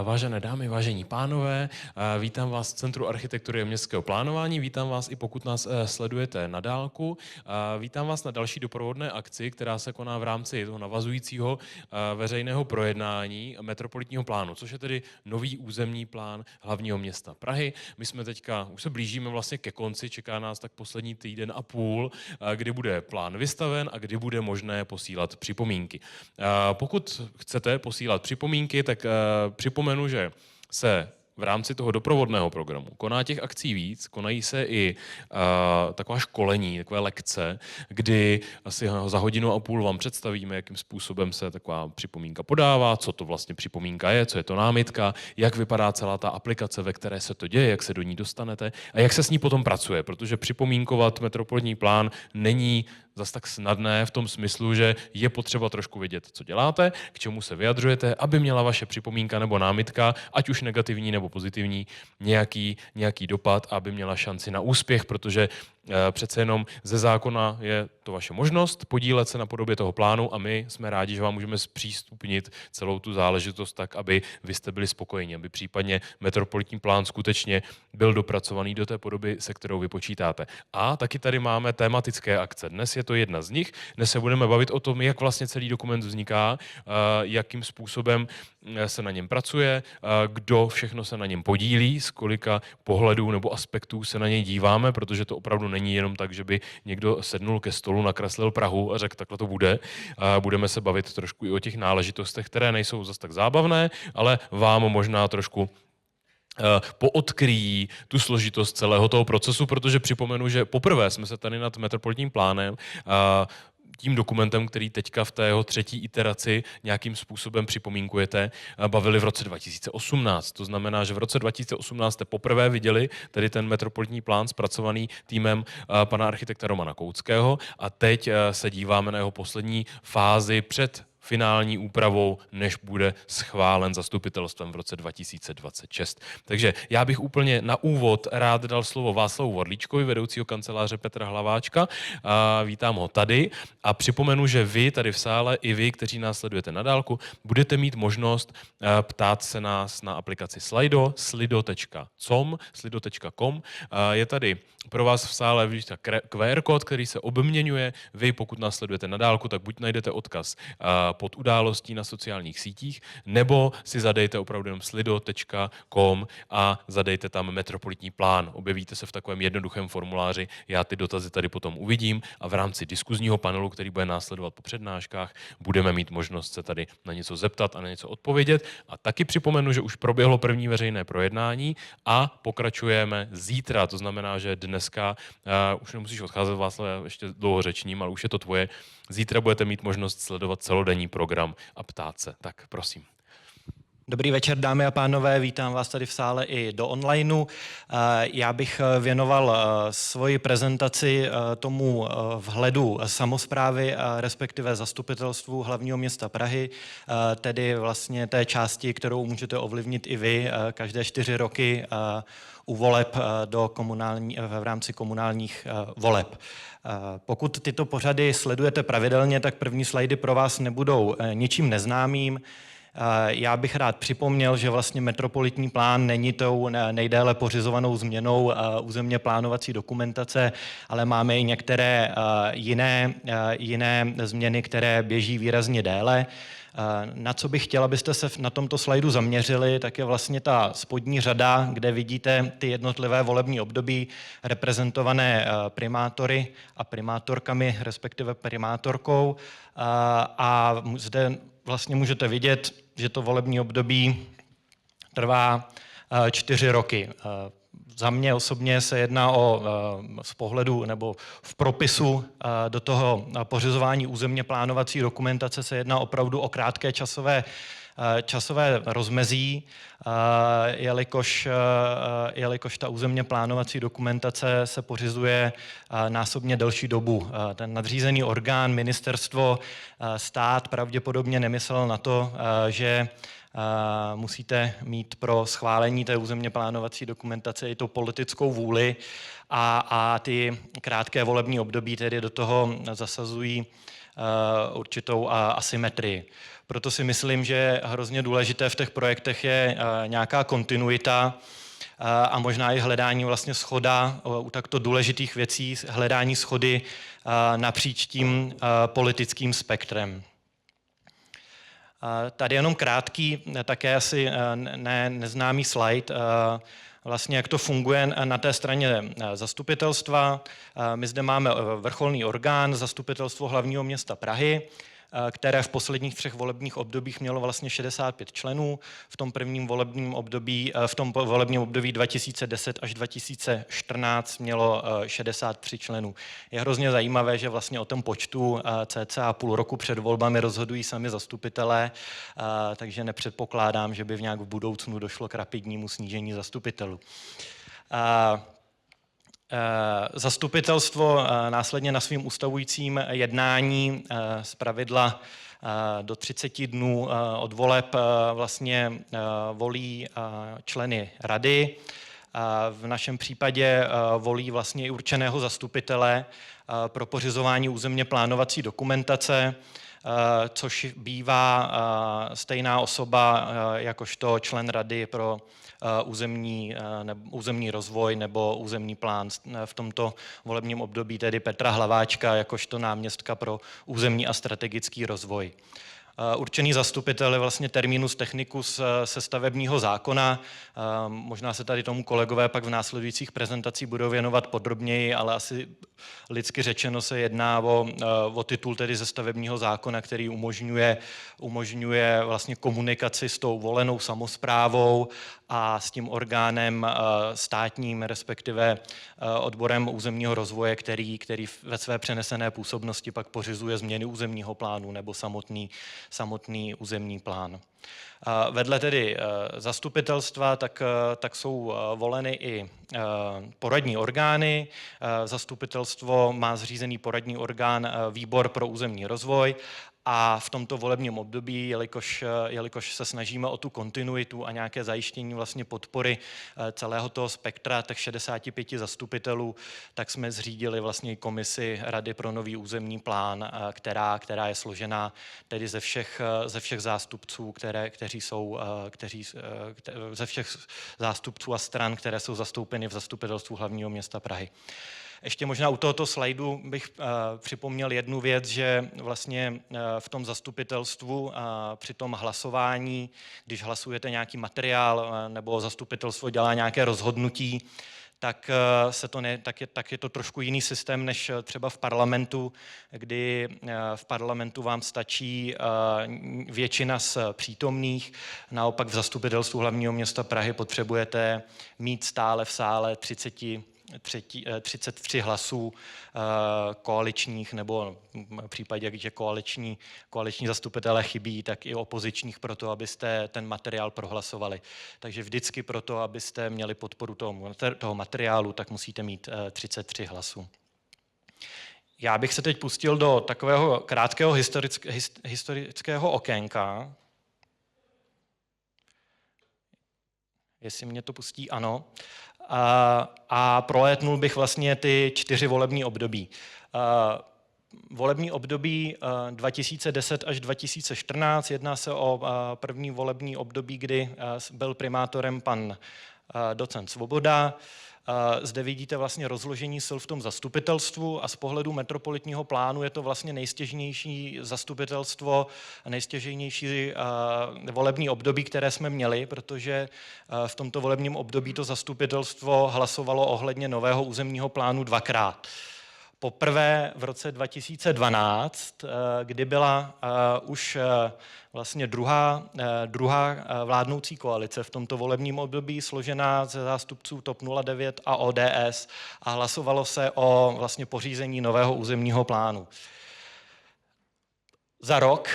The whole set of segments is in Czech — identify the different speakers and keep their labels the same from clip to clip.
Speaker 1: Vážené dámy, vážení pánové, vítám vás v Centru architektury a městského plánování, vítám vás i pokud nás sledujete na dálku, vítám vás na další doprovodné akci, která se koná v rámci toho navazujícího veřejného projednání metropolitního plánu, což je tedy nový územní plán hlavního města Prahy. My jsme teďka, už se blížíme vlastně ke konci, čeká nás tak poslední týden a půl, kdy bude plán vystaven a kdy bude možné posílat připomínky. Pokud chcete posílat připomínky, tak připomenu, že se v rámci toho doprovodného programu koná těch akcí víc, konají se i taková školení, takové lekce, kdy asi za hodinu a půl vám představíme, jakým způsobem se taková připomínka podává, co to vlastně připomínka je, co je to námitka, jak vypadá celá ta aplikace, ve které se to děje, jak se do ní dostanete a jak se s ní potom pracuje, protože připomínkovat metropolitní plán není zas tak snadné v tom smyslu, že je potřeba trošku vědět, co děláte, k čemu se vyjadřujete, aby měla vaše připomínka nebo námitka, ať už negativní nebo pozitivní, nějaký dopad, aby měla šanci na úspěch, protože přece jenom ze zákona je to vaše možnost podílet se na podobě toho plánu a my jsme rádi, že vám můžeme zpřístupnit celou tu záležitost tak, aby vy jste byli spokojeni, aby případně metropolitní plán skutečně byl dopracovaný do té podoby, se kterou vy počítáte. A taky tady máme tematické akce. Dnes je to jedna z nich. Dnes se budeme bavit o tom, jak vlastně celý dokument vzniká, jakým způsobem se na něm pracuje, kdo všechno se na něm podílí, z kolika pohledů nebo aspektů se na něj díváme, protože to opravdu není jenom tak, že by někdo sednul ke stolu, nakreslil Prahu a řekl, takhle to bude. Budeme se bavit trošku i o těch náležitostech, které nejsou zas tak zábavné, ale vám možná trošku poodkryjí tu složitost celého toho procesu, protože připomenu, že poprvé jsme se tady nad metropolitním plánem tím dokumentem, který teďka v té jeho třetí iteraci nějakým způsobem připomínkujete, bavili v roce 2018. To znamená, že v roce 2018 jste poprvé viděli tedy ten metropolitní plán zpracovaný týmem pana architekta Romana Koutského a teď se díváme na jeho poslední fázi před finální úpravou, než bude schválen zastupitelstvem v roce 2026. Takže já bych úplně na úvod rád dal slovo Václavu Vorlíčkovi, vedoucího kanceláře Petra Hlaváčka. Vítám ho tady a připomenu, že vy tady v sále i vy, kteří nás sledujete na dálku, budete mít možnost ptát se nás na aplikaci Slido, slido.com. Je tady pro vás v sále QR kód, který se obměňuje. Vy, pokud nás sledujete na dálku, tak buď najdete odkaz pod událostí na sociálních sítích, nebo si zadejte opravdu jenom slido.com a zadejte tam metropolitní plán. Objevíte se v takovém jednoduchém formuláři, já ty dotazy tady potom uvidím a v rámci diskuzního panelu, který bude následovat po přednáškách, budeme mít možnost se tady na něco zeptat a na něco odpovědět. A taky připomenu, že už proběhlo první veřejné projednání a pokračujeme zítra, to znamená, že dneska, už nemusíš odcházet, Václav, ještě dlouho řečním, ale už je to tvoje. Zítra budete mít možnost sledovat celodenní program a ptát se. Tak prosím.
Speaker 2: Dobrý večer, dámy a pánové, vítám vás tady v sále i do onlineu. Já bych věnoval svoji prezentaci tomu vhledu samosprávy, respektive zastupitelstvu hlavního města Prahy, tedy vlastně té části, kterou můžete ovlivnit i vy každé 4 roky u voleb v rámci komunálních voleb. Pokud tyto pořady sledujete pravidelně, tak první slajdy pro vás nebudou ničím neznámým. Já bych rád připomněl, že vlastně metropolitní plán není tou nejdéle pořizovanou změnou územně plánovací dokumentace, ale máme i některé jiné změny, které běží výrazně déle. Na co bych chtěl, abyste se na tomto slajdu zaměřili, tak je vlastně ta spodní řada, kde vidíte ty jednotlivé volební období reprezentované primátory a primátorkami, respektive primátorkou. A zde vlastně můžete vidět, že to volební období trvá 4 roky. Za mě osobně se jedná z pohledu nebo v propisu do toho pořizování územně plánovací dokumentace se jedná opravdu o krátké časové rozmezí, jelikož ta územně plánovací dokumentace se pořizuje násobně delší dobu. Ten nadřízený orgán, ministerstvo, stát pravděpodobně nemyslel na to, že musíte mít pro schválení té územně plánovací dokumentace i tu politickou vůli a ty krátké volební období tedy do toho zasazují určitou asymetrii. Proto si myslím, že hrozně důležité v těch projektech je nějaká kontinuita a možná i hledání vlastně shoda u takto důležitých věcí, hledání shody napříč tím politickým spektrem. Tady jenom krátký, také asi neznámý slide, vlastně jak to funguje na té straně zastupitelstva. My zde máme vrcholný orgán, Zastupitelstvo hlavního města Prahy, které v posledních 3 volebních obdobích mělo vlastně 65 členů. V tom volebním období 2010 až 2014 mělo 63 členů. Je hrozně zajímavé, že vlastně o tom počtu cca půl roku před volbami rozhodují sami zastupitelé, takže nepředpokládám, že by nějak v budoucnu došlo k rapidnímu snížení zastupitelů. Zastupitelstvo následně na svým ustavujícím jednání zpravidla do 30 dnů od voleb vlastně volí členy rady. V našem případě volí vlastně i určeného zastupitele pro pořizování územně plánovací dokumentace, což bývá stejná osoba jakožto člen rady pro územní rozvoj nebo územní plán. V tomto volebním období tedy Petra Hlaváčka jakožto náměstka pro územní a strategický rozvoj. Určený zastupitel je vlastně terminus technicus se stavebního zákona. Možná se tady tomu kolegové pak v následujících prezentacích budou věnovat podrobněji, ale asi lidsky řečeno se jedná o titul tedy ze stavebního zákona, který umožňuje vlastně komunikaci s tou volenou samosprávou a s tím orgánem státním, respektive odborem územního rozvoje, který ve své přenesené působnosti pak pořizuje změny územního plánu nebo samotný územní plán. Vedle tedy zastupitelstva tak jsou voleny i poradní orgány. Zastupitelstvo má zřízený poradní orgán Výbor pro územní rozvoj a v tomto volebním období, jelikož se snažíme o tu kontinuitu a nějaké zajištění vlastně podpory celého toho spektra těch 65 zastupitelů, tak jsme zřídili vlastně komisi Rady pro nový územní plán, která je složená tedy ze všech zástupců, ze všech zástupců a stran, které jsou zastoupeny v Zastupitelstvu hlavního města Prahy. Ještě možná u tohoto slajdu bych připomněl jednu věc, že vlastně v tom zastupitelstvu při tom hlasování, když hlasujete nějaký materiál nebo zastupitelstvo dělá nějaké rozhodnutí, tak je to trošku jiný systém než třeba v parlamentu, kdy v parlamentu vám stačí většina z přítomných, naopak v Zastupitelstvu hlavního města Prahy potřebujete mít stále v sále 33 hlasů koaličních, nebo v případě, že koaliční zastupitelé chybí, tak i opozičních pro to, abyste ten materiál prohlasovali. Takže vždycky pro to, abyste měli podporu toho materiálu, tak musíte mít 33 hlasů. Já bych se teď pustil do takového krátkého historického okénka. Jestli mě to pustí, ano. A prolétnul bych vlastně ty 4 volební období. Volební období 2010 až 2014, jedná se o první volební období, kdy byl primátorem pan docent Svoboda. Zde vidíte vlastně rozložení sil v tom zastupitelstvu a z pohledu metropolitního plánu je to vlastně nejstěžnější zastupitelstvo, nejstěžnější volební období, které jsme měli, protože v tomto volebním období to zastupitelstvo hlasovalo ohledně nového územního plánu 2krát. Poprvé v roce 2012, kdy byla už vlastně druhá vládnoucí koalice v tomto volebním období složená ze zástupců TOP 09 a ODS a hlasovalo se o vlastně pořízení nového územního plánu. Za rok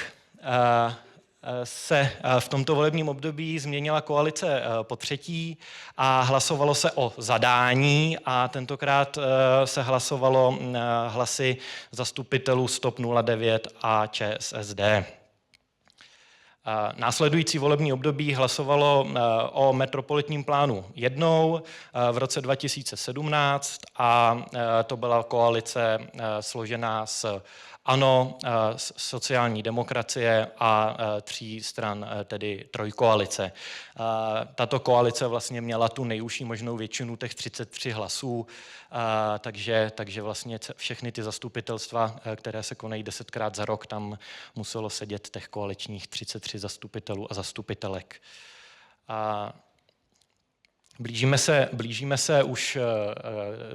Speaker 2: se v tomto volebním období změnila koalice potřetí a hlasovalo se o zadání a tentokrát se hlasovalo hlasy zastupitelů z TOP 09 a ČSSD. Následující volební období hlasovalo o metropolitním plánu jednou v roce 2017 a to byla koalice složená z ANO, sociální demokracie a 3 stran, tedy trojkoalice. Tato koalice vlastně měla tu nejužší možnou většinu, těch 33 hlasů, takže vlastně všechny ty zastupitelstva, které se konají 10krát za rok, tam muselo sedět těch koaličních 33 zastupitelů a zastupitelek. Blížíme se už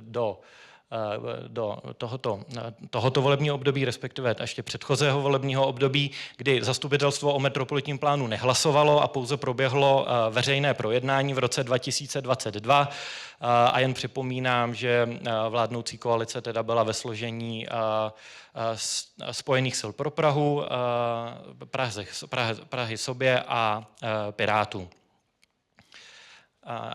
Speaker 2: do tohoto volebního období, respektive ještě předchozího volebního období, kdy zastupitelstvo o metropolitním plánu nehlasovalo a pouze proběhlo veřejné projednání v roce 2022. A jen připomínám, že vládnoucí koalice teda byla ve složení Spojených sil pro Prahu, Prahy sobě a Pirátů.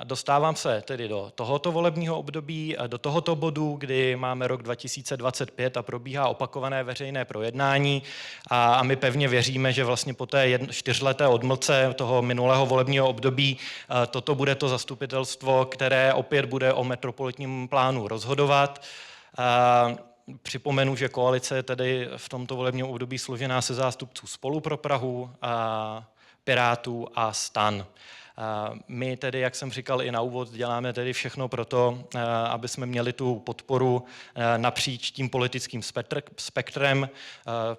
Speaker 2: Dostávám se tedy do tohoto volebního období, do tohoto bodu, kdy máme rok 2025 a probíhá opakované veřejné projednání a my pevně věříme, že vlastně po té 4leté odmlce toho minulého volebního období toto bude to zastupitelstvo, které opět bude o metropolitním plánu rozhodovat. Připomenu, že koalice je tedy v tomto volebním období složená se zástupců Spolu pro Prahu, Pirátů a STAN. My tedy, jak jsem říkal i na úvod, děláme tedy všechno pro to, aby jsme měli tu podporu napříč tím politickým spektrem.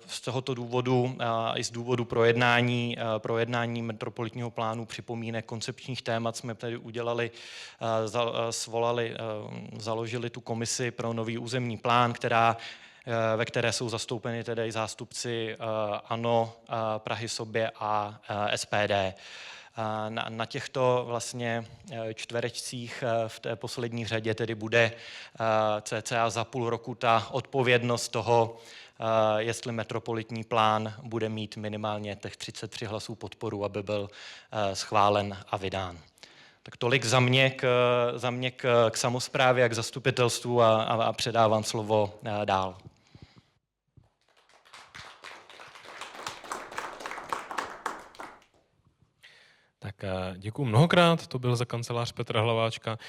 Speaker 2: Z tohoto důvodu i z důvodu projednání metropolitního plánu, připomínek, koncepčních témat jsme tedy založili tu komisi pro nový územní plán, ve které jsou zastoupeni tedy i zástupci ANO, Prahy sobě a SPD. Na těchto vlastně čtverečcích v té poslední řadě tedy bude cca za půl roku ta odpovědnost toho, jestli metropolitní plán bude mít minimálně těch 33 hlasů podporu, aby byl schválen a vydán. Tak tolik za mě k samosprávě a k zastupitelstvu a předávám slovo dál.
Speaker 1: Tak děkuji mnohokrát, to byl za kancelář Petra Hlaváčka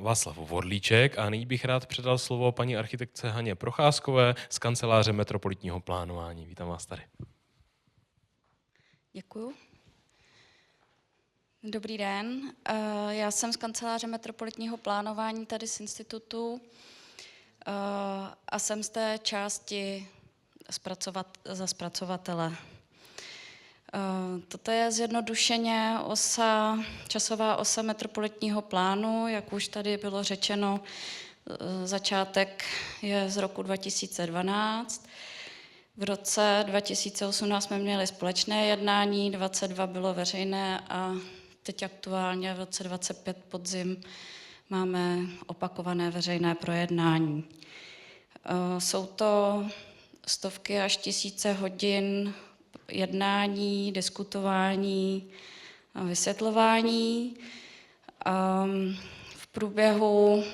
Speaker 1: Václav Vorlíček a nyní bych rád předal slovo paní architektce Haně Procházkové z kanceláře metropolitního plánování. Vítám vás tady.
Speaker 3: Děkuji. Dobrý den, já jsem z kanceláře metropolitního plánování tady z institutu a jsem z té části za zpracovatele. Toto je zjednodušeně časová osa metropolitního plánu, jak už tady bylo řečeno, začátek je z roku 2012. V roce 2018 jsme měli společné jednání, 2022 bylo veřejné a teď aktuálně v roce 2025 podzim máme opakované veřejné projednání. Jsou to stovky až tisíce hodin jednání, diskutování a vysvětlování. V průběhu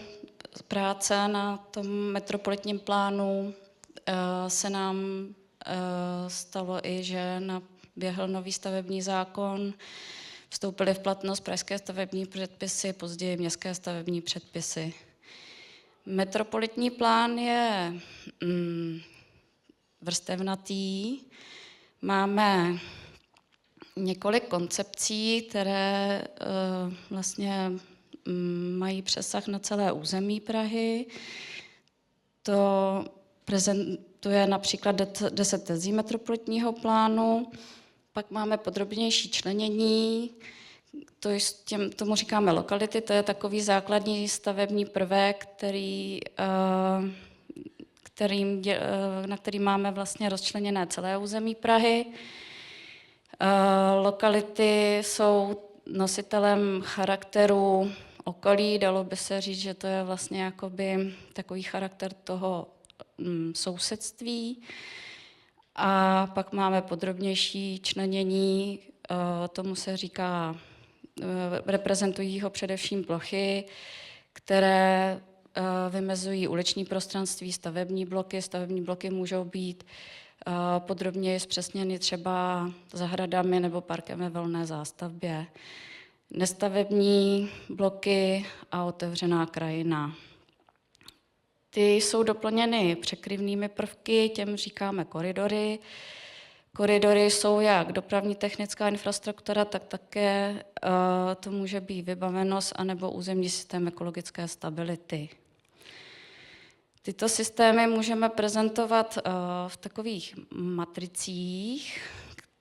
Speaker 3: práce na tom metropolitním plánu se nám stalo i, že naběhl nový stavební zákon, vstoupily v platnost pražské stavební předpisy, později městské stavební předpisy. Metropolitní plán je vrstevnatý. Máme několik koncepcí, které vlastně mají přesah na celé území Prahy. To prezentuje například 10 tezí metropolitního plánu, pak máme podrobnější členění, tomu říkáme lokality, to je takový základní stavební prvek, na který máme vlastně rozčleněné celé území Prahy. Lokality jsou nositelem charakteru okolí, dalo by se říct, že to je vlastně jakoby takový charakter toho sousedství. A pak máme podrobnější členění, tomu se říká, reprezentují ho především plochy, které vymezují uliční prostranství, stavební bloky. Stavební bloky můžou být podrobněji zpřesněny třeba zahradami nebo parkem ve volné zástavbě, nestavební bloky a otevřená krajina. Ty jsou doplněny překryvnými prvky, těm říkáme koridory. Koridory jsou jak dopravní technická infrastruktura, tak také to může být vybavenost anebo územní systém ekologické stability. Tyto systémy můžeme prezentovat v takových matricích,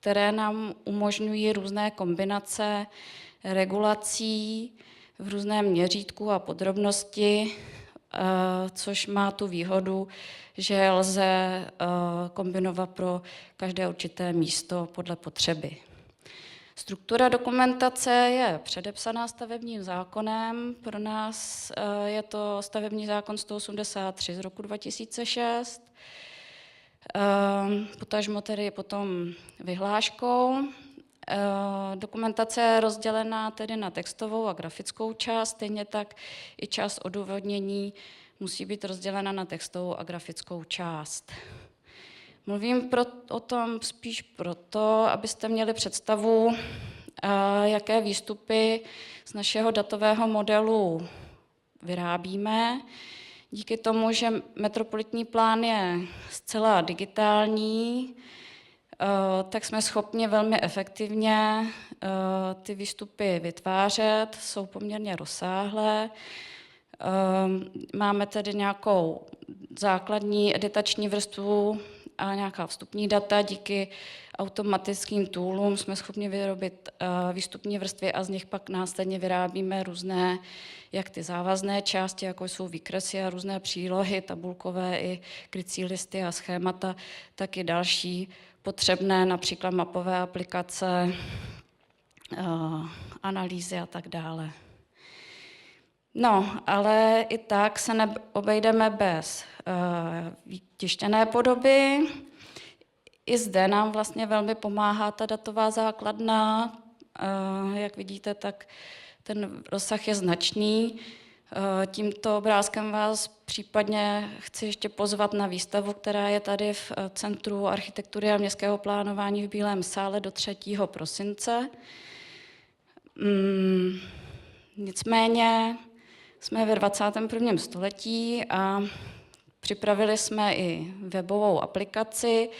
Speaker 3: které nám umožňují různé kombinace regulací v různém měřítku a podrobnosti, což má tu výhodu, že lze kombinovat pro každé určité místo podle potřeby. Struktura dokumentace je předepsaná stavebním zákonem. Pro nás je to stavební zákon 183 z roku 2006. Potažmo tedy potom vyhláškou. Dokumentace je rozdělená tedy na textovou a grafickou část, stejně tak i část odůvodnění musí být rozdělena na textovou a grafickou část. Mluvím o tom spíš proto, abyste měli představu, jaké výstupy z našeho datového modelu vyrábíme. Díky tomu, že metropolitní plán je zcela digitální, tak jsme schopni velmi efektivně ty výstupy vytvářet, jsou poměrně rozsáhlé. Máme tedy nějakou základní editační vrstvu a nějaká vstupní data. Díky automatickým toolům jsme schopni vyrobit výstupní vrstvy a z nich pak následně vyrábíme různé, jak ty závazné části, jako jsou výkresy a různé přílohy, tabulkové i krycí listy a schémata, tak i další potřebné, například mapové aplikace, analýzy a tak dále. No, ale i tak se neobejdeme bez tištěné podoby. I zde nám vlastně velmi pomáhá ta datová základna. Jak vidíte, tak ten rozsah je značný. Tímto obrázkem vás případně chci ještě pozvat na výstavu, která je tady v Centru architektury a městského plánování v Bílém sále do 3. prosince. Nicméně jsme ve 21. století a připravili jsme i webovou aplikaci,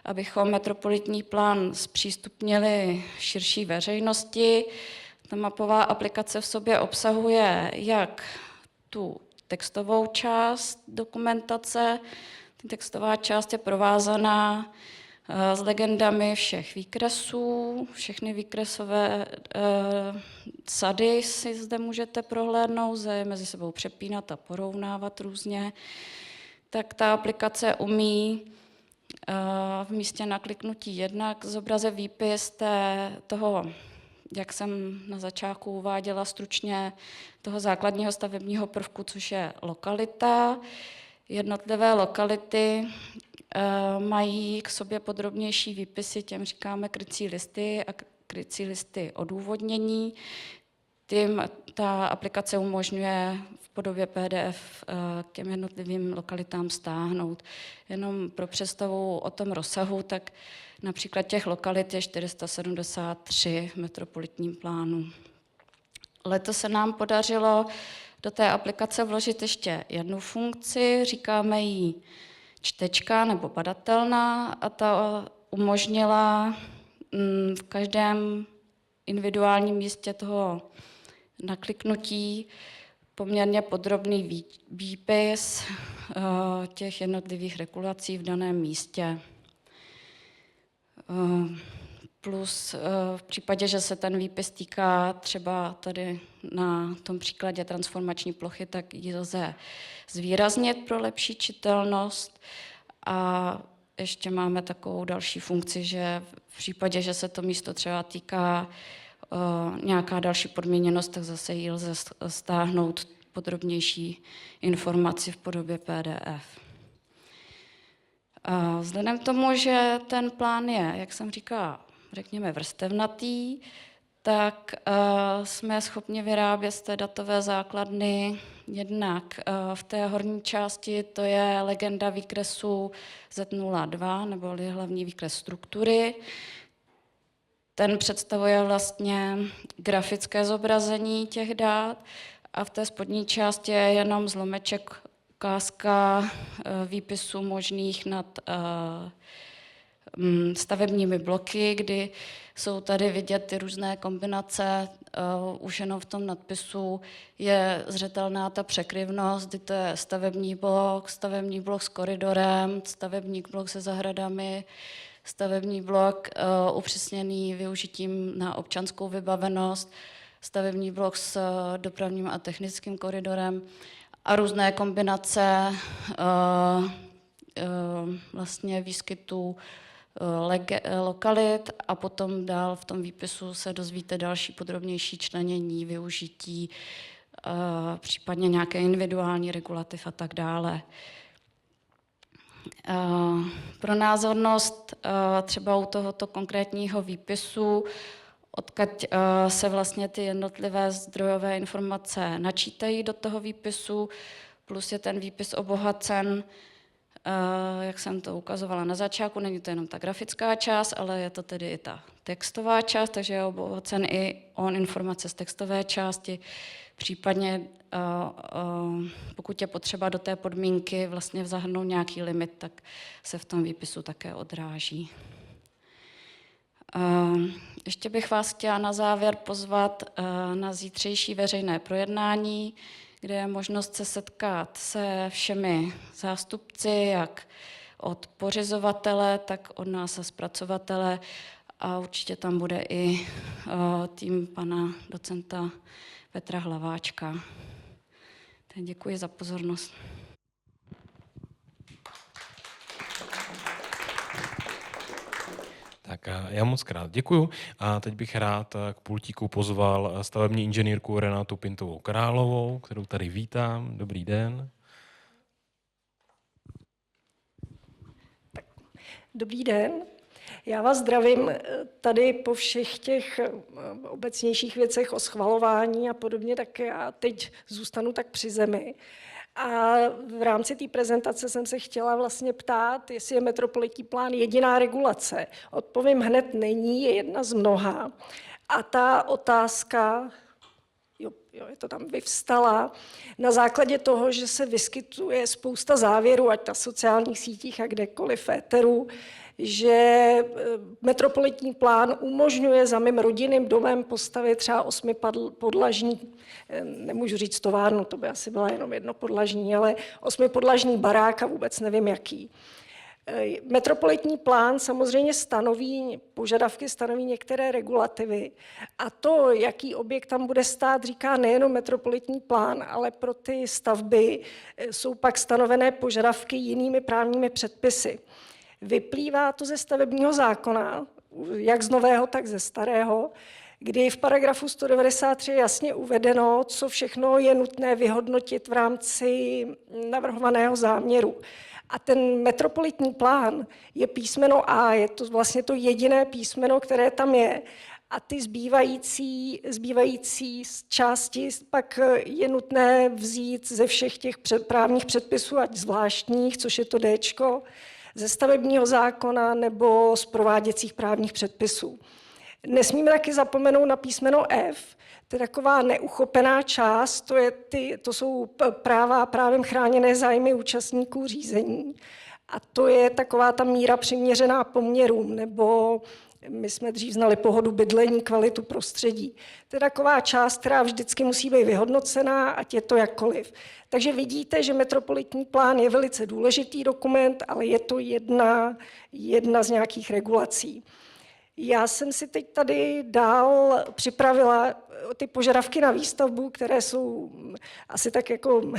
Speaker 3: abychom metropolitní plán zpřístupnili širší veřejnosti. Ta mapová aplikace v sobě obsahuje jak tu textovou část dokumentace. Ta textová část je provázaná s legendami všech výkresů. Všechny výkresové sady si zde můžete prohlédnout, lze mezi sebou přepínat a porovnávat různě. Tak ta aplikace umí v místě na kliknutí jednak zobrazit výpis toho, jak jsem na začátku uváděla stručně, toho základního stavebního prvku, což je lokalita. Jednotlivé lokality mají k sobě podrobnější výpisy, těm říkáme krycí listy a krycí listy odůvodnění. Tím ta aplikace umožňuje v podobě PDF k těm jednotlivým lokalitám stáhnout. Jenom pro představu o tom rozsahu, tak například těch lokalit je 473 v metropolitním plánu. Letos se nám podařilo do té aplikace vložit ještě jednu funkci, říkáme jí čtečka nebo badatelná, a ta umožnila v každém individuálním místě toho nakliknutí poměrně podrobný výpis těch jednotlivých regulací v daném místě. Plus v případě, že se ten výpis týká třeba tady na tom příkladě transformační plochy, tak ji lze zvýraznit pro lepší čitelnost. A ještě máme takovou další funkci, že v případě, že se to místo třeba týká nějaká další podmíněnost, tak zase ji lze stáhnout podrobnější informaci v podobě PDF. A vzhledem k tomu, že ten plán je, jak jsem říkala, řekněme vrstevnatý, tak jsme schopni vyrábět z té datové základny jednak v té horní části, to je legenda výkresu Z02, neboli hlavní výkres struktury. Ten představuje vlastně grafické zobrazení těch dat a v té spodní části je jenom zlomeček, ukázka výpisů možných nad stavebními bloky, kdy jsou tady vidět ty různé kombinace. Už jenom v tom nadpisu je zřetelná ta překryvnost, kdy to je stavební blok s koridorem, stavební blok se zahradami, stavební blok upřesněný využitím na občanskou vybavenost, stavební blok s dopravním a technickým koridorem a různé kombinace vlastně výskytů lokalit a potom dál v tom výpisu se dozvíte další podrobnější členění, využití, případně nějaké individuální regulativ a tak dále. Pro názornost třeba u tohoto konkrétního výpisu, odkud se vlastně ty jednotlivé zdrojové informace načítají do toho výpisu, plus je ten výpis obohacen, jak jsem to ukazovala na začátku, není to jenom ta grafická část, ale je to tedy i ta textová část, takže je obohacen i on informace z textové části, případně pokud je potřeba do té podmínky vlastně zahrnout nějaký limit, tak se v tom výpisu také odráží. Ještě bych vás chtěla na závěr pozvat na zítřejší veřejné projednání, kde je možnost se setkat se všemi zástupci, jak od pořizovatele, tak od nás a zpracovatele a určitě tam bude i tým pana docenta Petra Hlaváčka. Tak děkuji za pozornost.
Speaker 1: Tak já moc krát děkuju a teď bych rád k pultíku pozval stavební inženýrku Renátu Pintovou Královou, kterou tady vítám. Dobrý den.
Speaker 4: Dobrý den. Já vás zdravím tady po všech těch obecnějších věcech o schvalování a podobně, tak já teď zůstanu tak při zemi. A v rámci té prezentace jsem se chtěla vlastně ptát, jestli je metropolitní plán jediná regulace. Odpovím hned není, je jedna z mnoha. A ta otázka, jo, je to tam vyvstala, na základě toho, že se vyskytuje spousta závěrů, ať na sociálních sítích a kdekoliv v éteru, že metropolitní plán umožňuje za mým rodinným domem postavit třeba 8podlažní, nemůžu říct továrnu, to by asi byla jenom jednopodlažní, ale 8podlažní barák a vůbec nevím jaký. Metropolitní plán samozřejmě stanoví požadavky, stanoví některé regulativy a to, jaký objekt tam bude stát, říká nejenom metropolitní plán, ale pro ty stavby jsou pak stanovené požadavky jinými právními předpisy. Vyplývá to ze stavebního zákona, jak z nového, tak ze starého, kdy v paragrafu 193 je jasně uvedeno, co všechno je nutné vyhodnotit v rámci navrhovaného záměru. A ten metropolitní plán je písmeno A, je to vlastně to jediné písmeno, které tam je. A ty zbývající části pak je nutné vzít ze všech těch právních předpisů, ať zvláštních, což je to Dčko, ze stavebního zákona nebo z prováděcích právních předpisů. Nesmíme taky zapomenout na písmeno F, to je taková neuchopená část, to jsou právem chráněné zájmy účastníků řízení. A to je taková ta míra přiměřená poměrům, nebo my jsme dřív znali pohodu bydlení, kvalitu prostředí. To je taková část, která vždycky musí být vyhodnocená, ať je to jakkoliv. Takže vidíte, že metropolitní plán je velice důležitý dokument, ale je to jedna z nějakých regulací. Já jsem si teď tady dál připravila ty požadavky na výstavbu, které jsou asi tak jako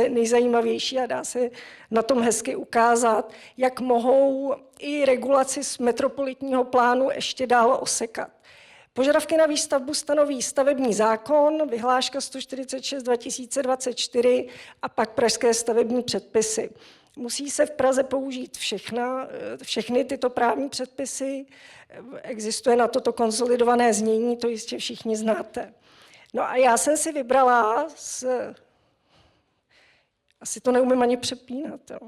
Speaker 4: nejzajímavější a dá se na tom hezky ukázat, jak mohou i regulaci z metropolitního plánu ještě dál osekat. Požadavky na výstavbu stanoví stavební zákon, vyhláška 146/2024 a pak pražské stavební předpisy. Musí se v Praze použít všechny tyto právní předpisy. Existuje na toto konsolidované znění, to jistě všichni znáte. No a já jsem si vybrala asi to neumím ani přepínat. Jo.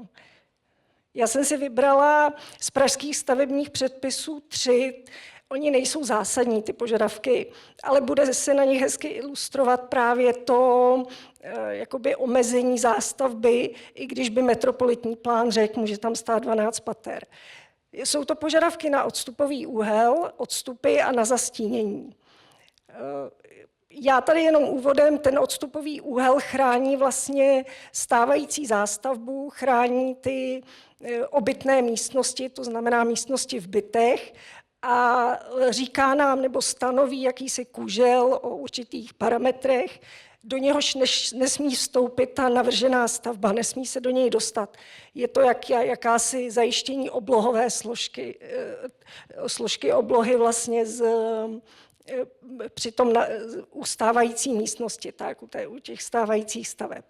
Speaker 4: Já jsem si vybrala z pražských stavebních předpisů 3. Oni nejsou zásadní, ty požadavky, ale bude se na nich hezky ilustrovat právě to jakoby omezení zástavby, i když by metropolitní plán řekl, může tam stát 12 pater. Jsou to požadavky na odstupový úhel, odstupy a na zastínění. Já tady jenom úvodem, ten odstupový úhel chrání vlastně stávající zástavbu, chrání ty obytné místnosti, to znamená místnosti v bytech, a říká nám nebo stanoví jakýsi kužel o určitých parametrech, do něhož nesmí vstoupit ta navržená stavba, nesmí se do něj dostat. Je to jakási zajištění oblohové složky oblohy vlastně při tom ustávající místnosti, tak, u těch stávajících staveb.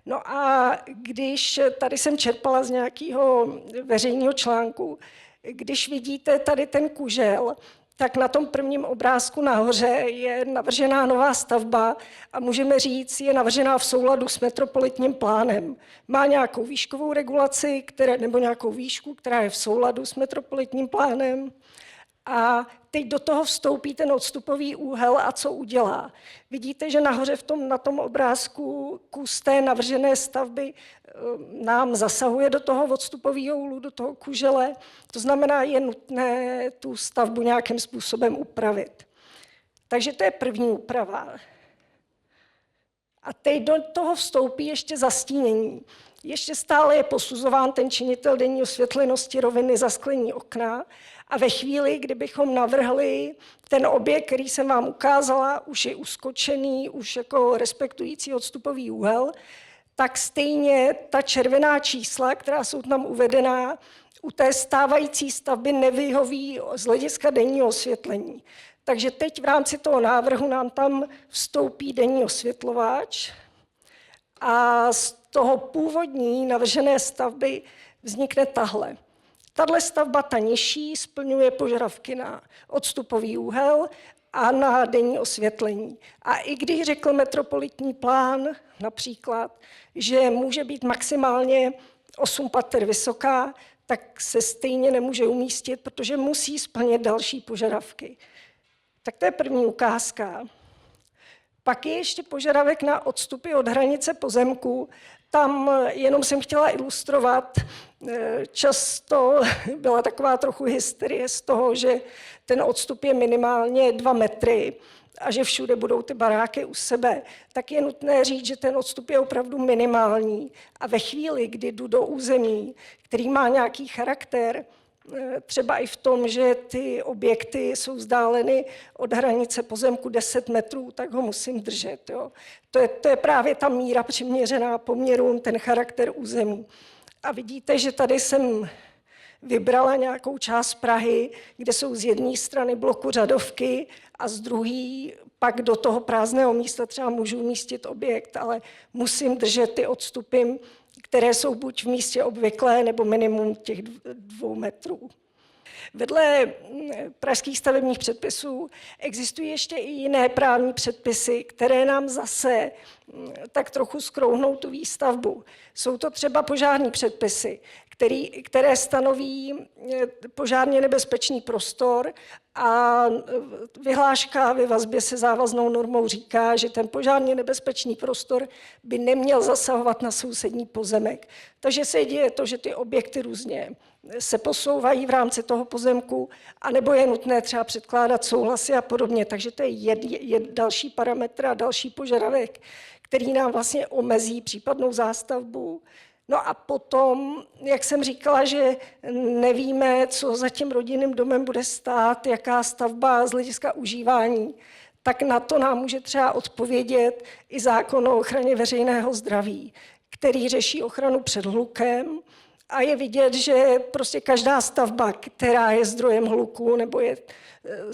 Speaker 4: No a když tady jsem čerpala z nějakého veřejného článku, když vidíte tady ten kužel, tak na tom prvním obrázku nahoře je navržená nová stavba a můžeme říct, je navržená v souladu s metropolitním plánem. Má nějakou výškovou regulaci nebo nějakou výšku, která je v souladu s metropolitním plánem. A teď do toho vstoupí ten odstupový úhel a co udělá. Vidíte, že nahoře na tom obrázku kus té navržené stavby nám zasahuje do toho odstupového úhlu, do toho kužele. To znamená, je nutné tu stavbu nějakým způsobem upravit. Takže to je první úprava. A teď do toho vstoupí ještě zastínění. Ještě stále je posuzován ten činitel denní osvětlenosti roviny zasklení okna a ve chvíli, kdybychom navrhli ten objekt, který jsem vám ukázala, už je uskočený, už jako respektující odstupový úhel, tak stejně ta červená čísla, která jsou tam uvedená, u té stávající stavby nevyhoví z hlediska denního osvětlení. Takže teď v rámci toho návrhu nám tam vstoupí denní osvětlováč a z toho původní navržené stavby vznikne tahle. Tahle stavba, ta nižší, splňuje požadavky na odstupový úhel a na denní osvětlení. A i když řekl metropolitní plán například, že může být maximálně 8 pater vysoká, tak se stejně nemůže umístit, protože musí splnit další požadavky. Tak to je první ukázka. Pak je ještě požadavek na odstupy od hranice pozemku. Tam jenom jsem chtěla ilustrovat, často byla taková trochu hysterie z toho, že ten odstup je minimálně 2 metry a že všude budou ty baráky u sebe. Tak je nutné říct, že ten odstup je opravdu minimální a ve chvíli, kdy jdu do území, který má nějaký charakter, třeba i v tom, že ty objekty jsou vzdáleny od hranice pozemku 10 metrů, tak ho musím držet. Jo. To je právě ta míra přiměřená poměrům, ten charakter území. A vidíte, že tady jsem vybrala nějakou část Prahy, kde jsou z jedné strany bloku řadovky a z druhé pak do toho prázdného místa třeba můžu umístit objekt, ale musím držet ty odstupy, které jsou buď v místě obvyklé, nebo minimum těch 2 metrů. Vedle pražských stavebních předpisů existují ještě i jiné právní předpisy, které nám zase tak trochu skrouhnou tu výstavbu. Jsou to třeba požární předpisy, které stanoví požárně nebezpečný prostor a vyhláška ve vazbě se závaznou normou říká, že ten požárně nebezpečný prostor by neměl zasahovat na sousední pozemek. Takže se děje to, že ty objekty různě se posouvají v rámci toho pozemku, anebo je nutné třeba předkládat souhlasy a podobně. Takže to je další parametr a další požadavek, který nám vlastně omezí případnou zástavbu. No a potom, jak jsem říkala, že nevíme, co za tím rodinným domem bude stát, jaká stavba z hlediska užívání, tak na to nám může třeba odpovědět i zákon o ochraně veřejného zdraví, který řeší ochranu před hlukem. A je vidět, že prostě každá stavba, která je zdrojem hluku nebo je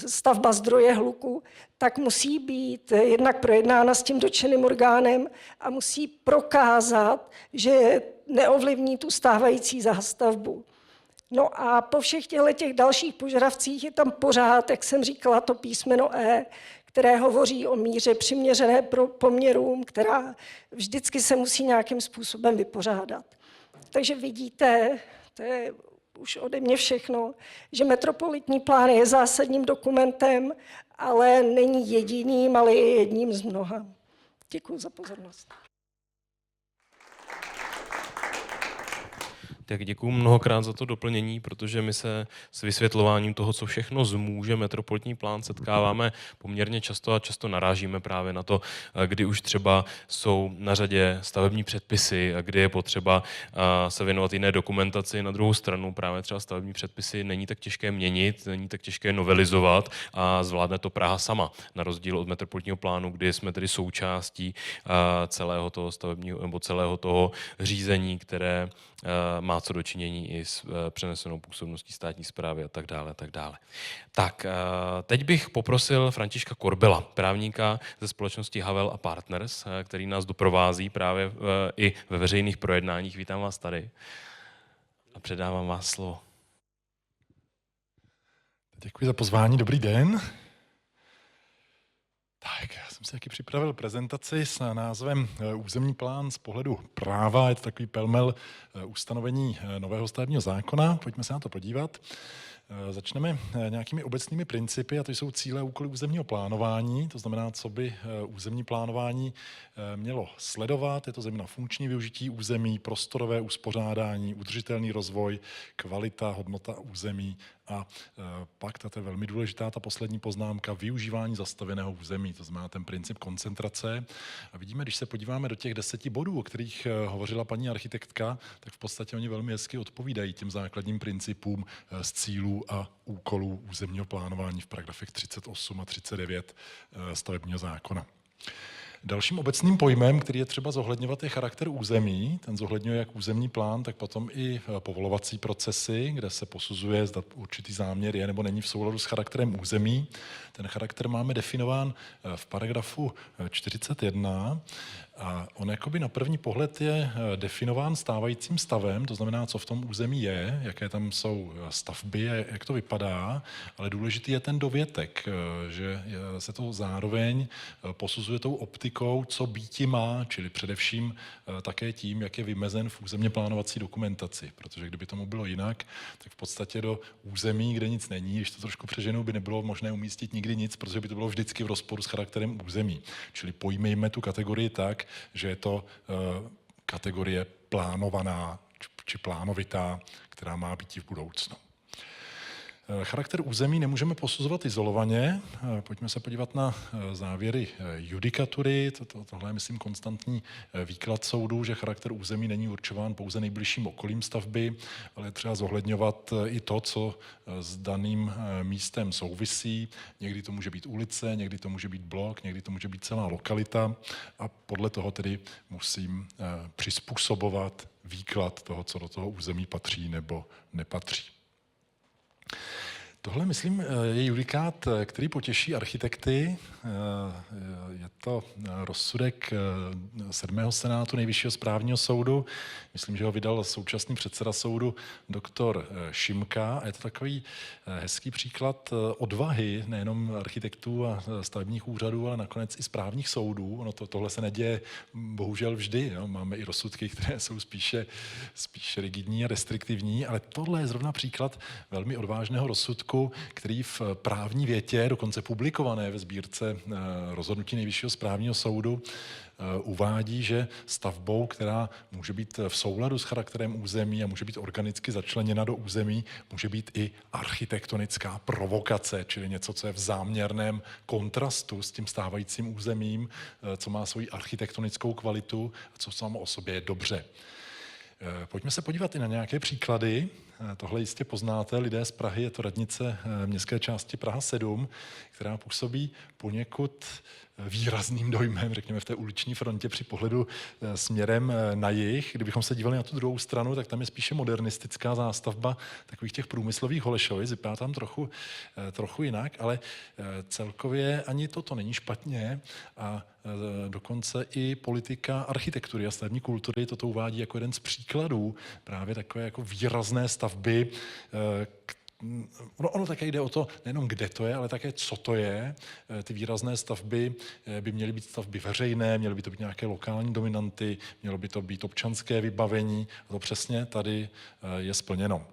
Speaker 4: stavba zdroje hluku, tak musí být jednak projednána s tím dotčeným orgánem a musí prokázat, že neovlivní tu stávající zástavbu. No a po všech těch dalších požadavcích je tam pořád, jak jsem říkala, to písmeno E, které hovoří o míře přiměřené poměrům, která vždycky se musí nějakým způsobem vypořádat. Takže vidíte, to je už ode mě všechno, že metropolitní plán je zásadním dokumentem, ale není jediným, ale je jedním z mnoha. Děkuji za pozornost.
Speaker 1: Tak děkuji mnohokrát za to doplnění, protože my se s vysvětlováním toho, co všechno zmůže metropolitní plán, setkáváme poměrně často a často narážíme právě na to, kdy už třeba jsou na řadě stavební předpisy a kdy je potřeba se věnovat jiné dokumentaci. Na druhou stranu právě třeba stavební předpisy není tak těžké měnit, není tak těžké novelizovat a zvládne to Praha sama, na rozdíl od metropolitního plánu, kdy jsme tedy součástí celého toho stavebního nebo celého toho řízení, které má co dočinění i s přenesenou působností státní správy a tak dále, a tak dále. Tak, teď bych poprosil Františka Korbela, právníka ze společnosti Havel a Partners, který nás doprovází právě i ve veřejných projednáních. Vítám vás tady a předávám vás slovo.
Speaker 5: Děkuji za pozvání, dobrý den. Tak, já jsem si taky připravil prezentaci s názvem Územní plán z pohledu práva. Je to takový pelmel ustanovení nového stavebního zákona. Pojďme se na to podívat. Začneme nějakými obecnými principy, a to jsou cíle a úkoly územního plánování, to znamená, co by územní plánování mělo sledovat. Je to zejména funkční využití území, prostorové uspořádání, udržitelný rozvoj, kvalita, hodnota území a pak, to je velmi důležitá, ta poslední poznámka, využívání zastavěného území, to znamená ten princip koncentrace. A vidíme, když se podíváme do těch 10 bodů, o kterých hovořila paní architektka, tak v podstatě oni velmi hezky odpovídají těm základním principům z cílů a úkolů územního plánování v paragrafech 38 a 39 stavebního zákona. Dalším obecným pojmem, který je třeba zohledňovat, je charakter území. Ten zohledňuje jak územní plán, tak potom i povolovací procesy, kde se posuzuje, zda určitý záměr je nebo není v souladu s charakterem území. Ten charakter máme definován v paragrafu 41 a on jakoby na první pohled je definován stávajícím stavem, to znamená, co v tom území je, jaké tam jsou stavby, jak to vypadá, ale důležitý je ten dovětek, že se to zároveň posuzuje tou optikou, co býti má, čili především také tím, jak je vymezen v územně plánovací dokumentaci, protože kdyby tomu bylo jinak, tak v podstatě do území, kde nic není, když to trošku přeženu, by nebylo možné umístit nikdy nic, protože by to bylo vždycky v rozporu s charakterem území. Čili pojmejme tu kategorii tak, že je to kategorie plánovaná či plánovitá, která má být i v budoucnu. Charakter území nemůžeme posuzovat izolovaně. Pojďme se podívat na závěry judikatury. Tohle je, myslím, konstantní výklad soudu, že charakter území není určován pouze nejbližším okolím stavby, ale je třeba zohledňovat i to, co s daným místem souvisí. Někdy to může být ulice, někdy to může být blok, někdy to může být celá lokalita a podle toho tedy musím přizpůsobovat výklad toho, co do toho území patří nebo nepatří. Tohle, myslím, je judikát, který potěší architekty. Je to rozsudek 7. senátu Nejvyššího správního soudu. Myslím, že ho vydal současný předseda soudu doktor Šimka. A je to takový hezký příklad odvahy nejenom architektů a stavebních úřadů, ale nakonec i správních soudů. Ono tohle se neděje bohužel vždy. Jo. Máme i rozsudky, které jsou spíše rigidní a restriktivní, ale tohle je zrovna příklad velmi odvážného rozsudku, který v právní větě, dokonce publikované ve sbírce rozhodnutí Nejvyššího správního soudu, uvádí, že stavbou, která může být v souladu s charakterem území a může být organicky začleněna do území, může být i architektonická provokace, čili něco, co je v záměrném kontrastu s tím stávajícím územím, co má svoji architektonickou kvalitu a co samo o sobě je dobře. Pojďme se podívat i na nějaké příklady. Tohle jistě poznáte, lidé z Prahy, je to radnice městské části Praha 7, která působí poněkud výrazným dojmem, řekněme, v té uliční frontě při pohledu směrem na jih. Kdybychom se dívali na tu druhou stranu, tak tam je spíše modernistická zástavba takových těch průmyslových Holešovic. Vypadá tam trochu jinak, ale celkově ani toto není špatně a dokonce i politika architektury a stavební kultury toto uvádí jako jeden z příkladů právě takové jako výrazné stavby. Ono také jde o to, nejenom kde to je, ale také co to je. Ty výrazné stavby by měly být stavby veřejné, měly by to být nějaké lokální dominanty, mělo by to být občanské vybavení. A to přesně tady je splněno.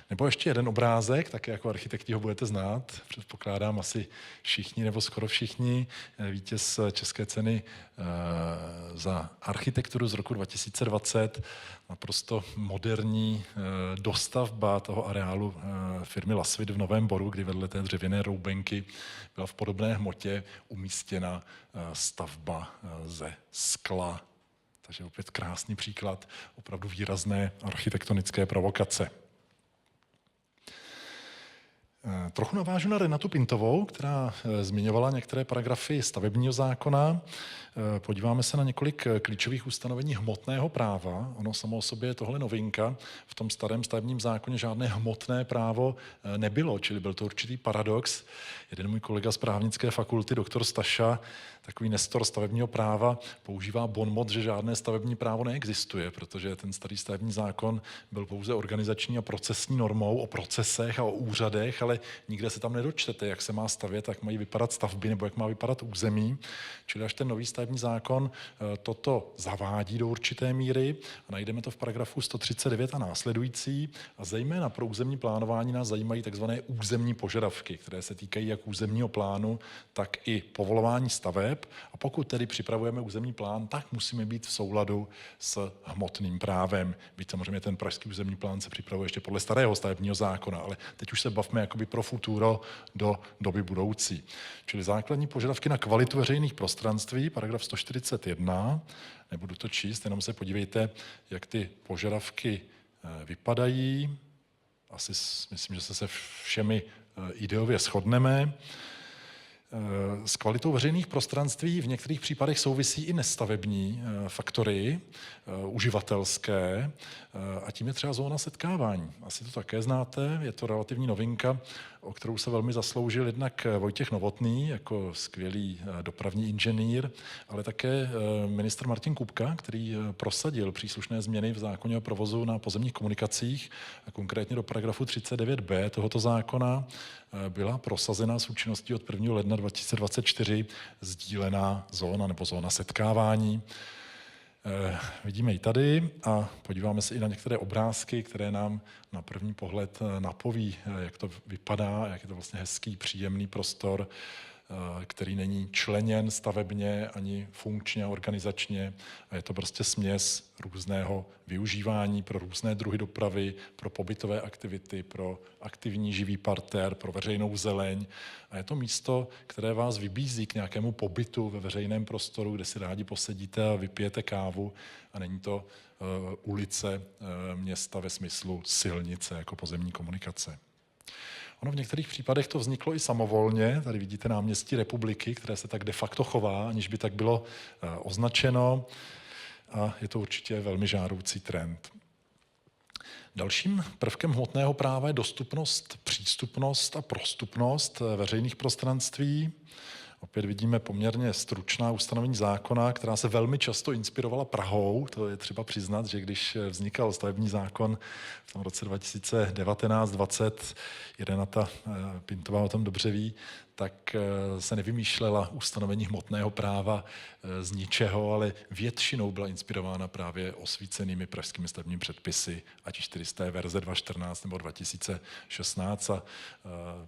Speaker 5: Nebo ještě jeden obrázek, také jako architekti ho budete znát, předpokládám asi všichni nebo skoro všichni, vítěz České ceny za architekturu z roku 2020, naprosto moderní dostavba toho areálu firmy Lasvit v Novém Boru, kdy vedle té dřevěné roubenky byla v podobné hmotě umístěna stavba ze skla. Takže opět krásný příklad opravdu výrazné architektonické provokace. Trochu navážu na Renatu Pintovou, která zmiňovala některé paragrafy stavebního zákona. Podíváme se na několik klíčových ustanovení hmotného práva. Ono samo o sobě je tohle novinka. V tom starém stavebním zákoně žádné hmotné právo nebylo, čili byl to určitý paradox. Jeden můj kolega z právnické fakulty, doktor Staša, takový nestor stavebního práva, používá bonmot, že žádné stavební právo neexistuje, protože ten starý stavební zákon byl pouze organizační a procesní normou o procesech a o úřadech, ale nikde se tam nedočtete, jak se má stavět, jak mají vypadat stavby nebo jak má vypadat území. Čili až ten nový stavební zákon toto zavádí do určité míry a najdeme to v paragrafu 139 a následující. A zejména pro územní plánování nás zajímají takzvané územní požadavky, které se týkají jak územního plánu, tak i povolování staveb. A pokud tedy připravujeme územní plán, tak musíme být v souladu s hmotným právem. Byť samozřejmě ten pražský územní plán se připravuje ještě podle starého stavebního zákona, ale teď už se bavme jakoby pro futuro do doby budoucí. Čili základní požadavky na kvalitu veřejných prostranství, paragraf 141, nebudu to číst, jenom se podívejte, jak ty požadavky vypadají. Asi myslím, že se všemi ideově shodneme. S kvalitou veřejných prostranství v některých případech souvisí i nestavební faktory, uživatelské, a tím je třeba zóna setkávání. Asi to také znáte, je to relativní novinka, o kterou se velmi zasloužil jednak Vojtěch Novotný jako skvělý dopravní inženýr, ale také ministr Martin Kupka, který prosadil příslušné změny v zákoně o provozu na pozemních komunikacích, a konkrétně do paragrafu 39b tohoto zákona byla prosazena s účinností od 1. ledna 2024 sdílená zóna nebo zóna setkávání. Vidíme ji tady a podíváme se i na některé obrázky, které nám na první pohled napoví, jak to vypadá, jak je to vlastně hezký, příjemný prostor, který není členěn stavebně ani funkčně a organizačně. A je to prostě směs různého využívání pro různé druhy dopravy, pro pobytové aktivity, pro aktivní živý parter, pro veřejnou zeleň. A je to místo, které vás vybízí k nějakému pobytu ve veřejném prostoru, kde si rádi posedíte a vypijete kávu. A není to ulice města ve smyslu silnice jako pozemní komunikace. Ono v některých případech to vzniklo i samovolně. Tady vidíte náměstí Republiky, které se tak de facto chová, aniž by tak bylo označeno. A je to určitě velmi žádoucí trend. Dalším prvkem hmotného práva je dostupnost, přístupnost a prostupnost veřejných prostranství. Opět vidíme poměrně stručná ustanovení zákona, která se velmi často inspirovala Prahou. To je třeba přiznat, že když vznikal stavební zákon v tom roce 2019-20, Renata Pintová o tom dobře ví, tak se nevymýšlela ustanovení hmotného práva z ničeho, ale většinou byla inspirována právě osvícenými pražskými stavebními předpisy, ať už tedy z té verze 2014 nebo 2016. A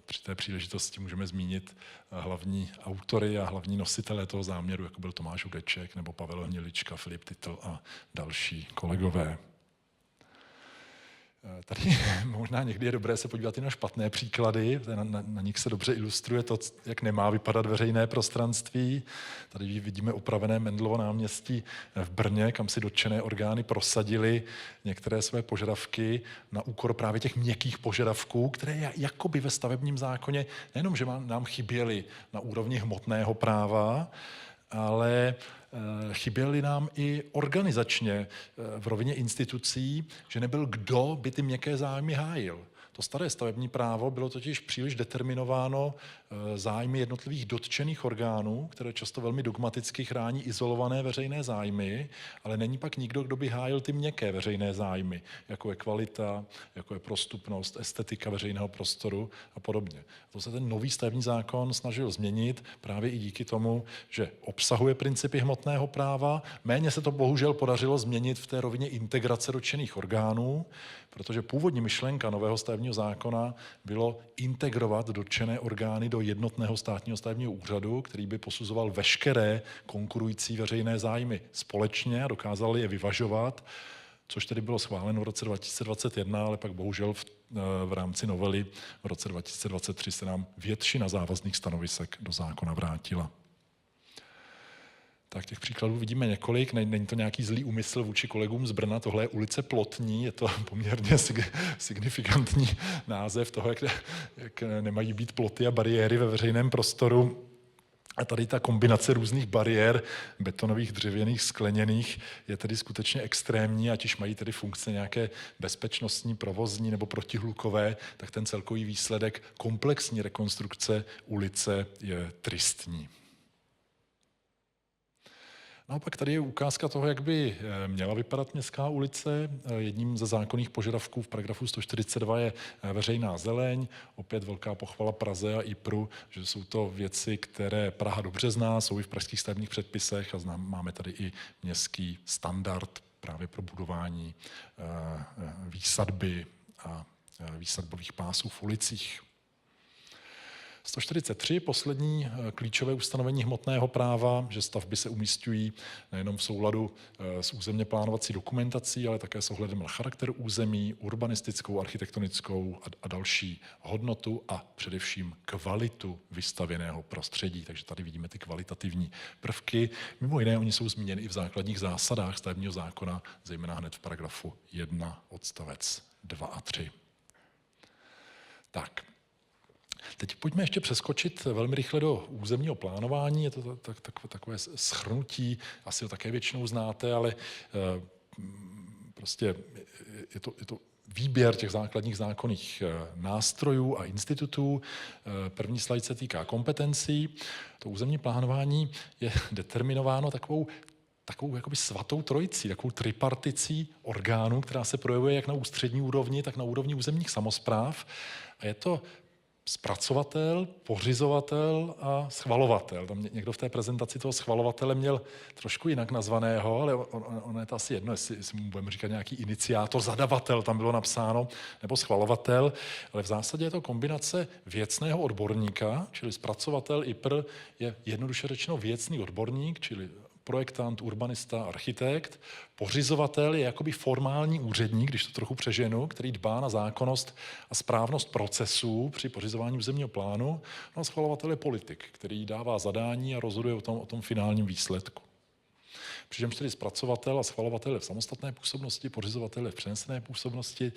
Speaker 5: při té příležitosti můžeme zmínit hlavní autory a hlavní nositele toho záměru, jako byl Tomáš Hudeček nebo Pavel Hnilička, Filip Titl a další kolegové. Tady možná někdy je dobré se podívat i na špatné příklady, na nich se dobře ilustruje to, jak nemá vypadat veřejné prostranství. Tady vidíme upravené Mendlovo náměstí v Brně, kam si dotčené orgány prosadily některé své požadavky na úkor právě těch měkkých požadavků, které jakoby ve stavebním zákoně nejenom, že nám chyběly na úrovni hmotného práva, ale chyběly nám i organizačně v rovině institucí, že nebyl kdo by ty měkké zájmy hájil. To staré stavební právo bylo totiž příliš determinováno zájmy jednotlivých dotčených orgánů, které často velmi dogmaticky chrání izolované veřejné zájmy, ale není pak nikdo, kdo by hájil ty měkké veřejné zájmy, jako je kvalita, jako je prostupnost, estetika veřejného prostoru a podobně. To se ten nový stavební zákon snažil změnit právě i díky tomu, že obsahuje principy hmotného práva. Méně se to bohužel podařilo změnit v té rovině integrace dotčených orgánů, protože původní myšlenka nového stavebního zákona bylo integrovat dotčené orgány do jednotného státního stavebního úřadu, který by posuzoval veškeré konkurující veřejné zájmy společně a dokázal je vyvažovat, což tedy bylo schváleno v roce 2021, ale pak bohužel v rámci novely v roce 2023 se nám většina závazných stanovisek do zákona vrátila. Tak těch příkladů vidíme několik, není to nějaký zlý úmysl vůči kolegům z Brna, tohle je ulice Plotní, je to poměrně signifikantní název toho, jak nemají být ploty a bariéry ve veřejném prostoru. A tady ta kombinace různých bariér, betonových, dřevěných, skleněných, je tedy skutečně extrémní, ať už mají tedy funkce nějaké bezpečnostní, provozní nebo protihlukové, tak ten celkový výsledek komplexní rekonstrukce ulice je tristní. No a pak tady je ukázka toho, jak by měla vypadat městská ulice. Jedním ze zákonných požadavků v paragrafu 142 je veřejná zeleň. Opět velká pochvala Praze a IPRu, že jsou to věci, které Praha dobře zná, jsou i v pražských stavebních předpisech a máme tady i městský standard právě pro budování výsadby a výsadbových pásů v ulicích. 143, poslední klíčové ustanovení hmotného práva, že stavby se umísťují nejenom v souladu s územně plánovací dokumentací, ale také s ohledem na charakter území, urbanistickou, architektonickou a další hodnotu a především kvalitu vystavěného prostředí. Takže tady vidíme ty kvalitativní prvky. Mimo jiné, oni jsou zmíněni i v základních zásadách stavebního zákona, zejména hned v paragrafu 1 odstavec 2 a 3. Tak. Teď pojďme ještě přeskočit velmi rychle do územního plánování. Je to takové shrnutí, asi ho také většinou znáte, ale prostě je to výběr těch základních zákonných nástrojů a institutů. První slide se týká kompetencí. To územní plánování je determinováno takovou jakoby svatou trojicí, takovou triparticí orgánů, která se projevuje jak na ústřední úrovni, tak na úrovni územních samospráv. A je to zpracovatel, pořizovatel a schvalovatel. Tam někdo v té prezentaci toho schvalovatele měl trošku jinak nazvaného, ale ono je to asi jedno, jestli mu budeme říkat nějaký iniciátor, zadavatel, tam bylo napsáno, nebo schvalovatel, ale v zásadě je to kombinace věcného odborníka, čili zpracovatel IPR je jednoduše řečeno věcný odborník, čili projektant, urbanista, architekt. Pořizovatel je jakoby formální úředník, když to trochu přeženu, který dbá na zákonnost a správnost procesů při pořizování územního plánu. No a schvalovatel je politik, který dává zadání a rozhoduje o tom finálním výsledku. Přičemž tedy zpracovatel a schvalovatel je v samostatné působnosti, pořizovatel je v přenesené působnosti.